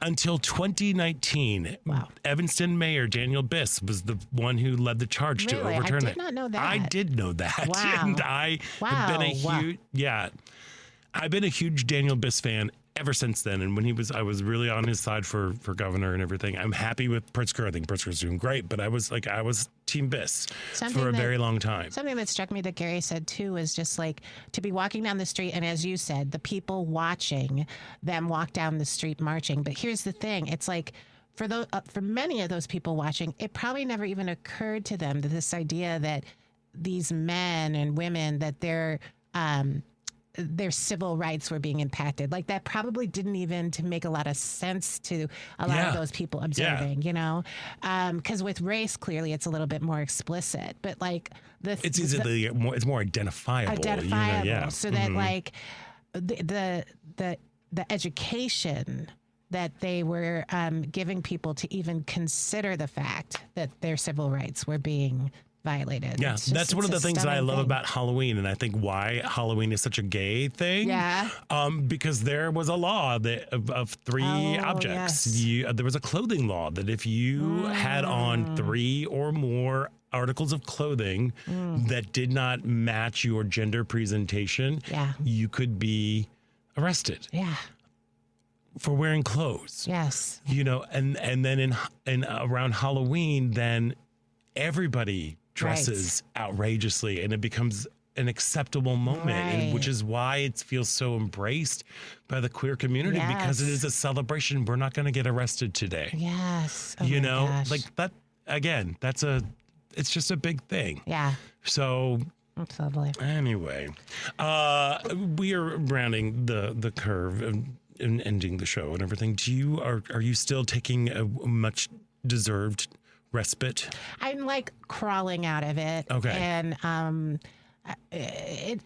Until 2019, Evanston Mayor Daniel Biss was the one who led the charge to overturn it. I did not know that. I did know that. Wow. And I have been a huge, I've been a huge Daniel Biss fan ever since then. And when I was really on his side for governor and everything. I'm happy with Pritzker. I think Pritzker's doing great, but I was Team Biss for a very long time. Something that struck me that Gary said too is just to be walking down the street, and as you said, the people watching them walk down the street marching. But here's the thing: it's for many of those people watching, it probably never even occurred to them that this idea that these men and women that their civil rights were being impacted. That probably didn't even to make a lot of sense to a lot of those people observing, because with race, clearly it's a little bit more explicit, but it's more identifiable. So that the education that they were giving people to even consider the fact that their civil rights were being violated. Yeah, that's one of the things that I love about Halloween, and I think why Halloween is such a gay thing. Yeah. Because there was a law of three objects. Yes. There was a clothing law that if you had on 3 or more articles of clothing that did not match your gender presentation, you could be arrested. Yeah. For wearing clothes. Yes. And then in around Halloween, then everybody dresses outrageously and it becomes an acceptable moment, and which is why it feels so embraced by the queer community because it is a celebration. We're not going to get arrested today. Yes. Oh Like that again, it's just a big thing. Yeah. So that's lovely. Anyway, we are rounding the curve and ending the show and everything. Are you still taking a much deserved respite? I'm crawling out of it. Okay. And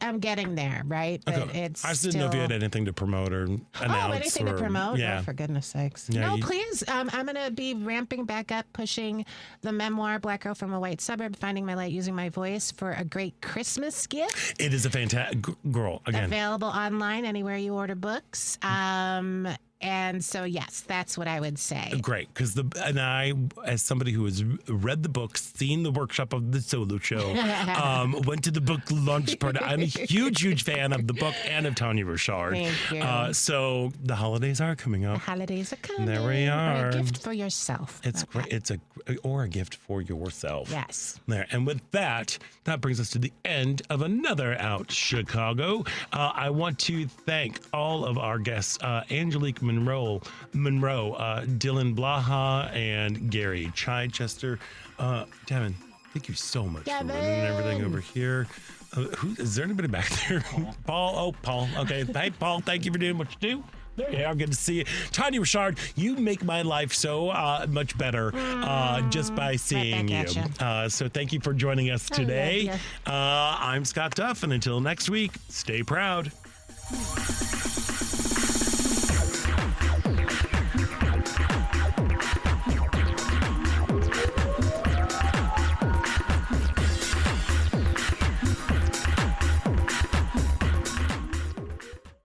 I'm getting there, right? But Okay. it's I just didn't know if you had anything to promote or announce. Anything to promote? Yeah. Oh, for goodness sakes. Yeah, No, please. I'm going to be ramping back up, pushing the memoir, Black Girl from a White Suburb, Finding My Light Using My Voice, for a great Christmas gift. It is a fantastic girl. Again, Available online anywhere you order books. And so, yes, that's what I would say. Great, because I, as somebody who has read the book, seen the workshop of the solo show, went to the book launch party. I'm a huge fan of the book and of Tania Richard. Thank you. So the holidays are coming up. The holidays are coming. There we are. Or a gift for yourself. It's great. It's a gift for yourself. Yes. There. And with that brings us to the end of another Out Chicago. I want to thank all of our guests, Angelique Monroe, Dylan Blaha, and Gary Chichester. Devin, thank you so much for running everything over here. Is there anybody back there? Paul. Oh, Paul. Okay. Hey, Paul. Thank you for doing what you do. There you are. Good to see you. Tania Richard, you make my life so much better just by seeing you. So thank you for joining us today. I'm Scott Duff, and until next week, stay proud.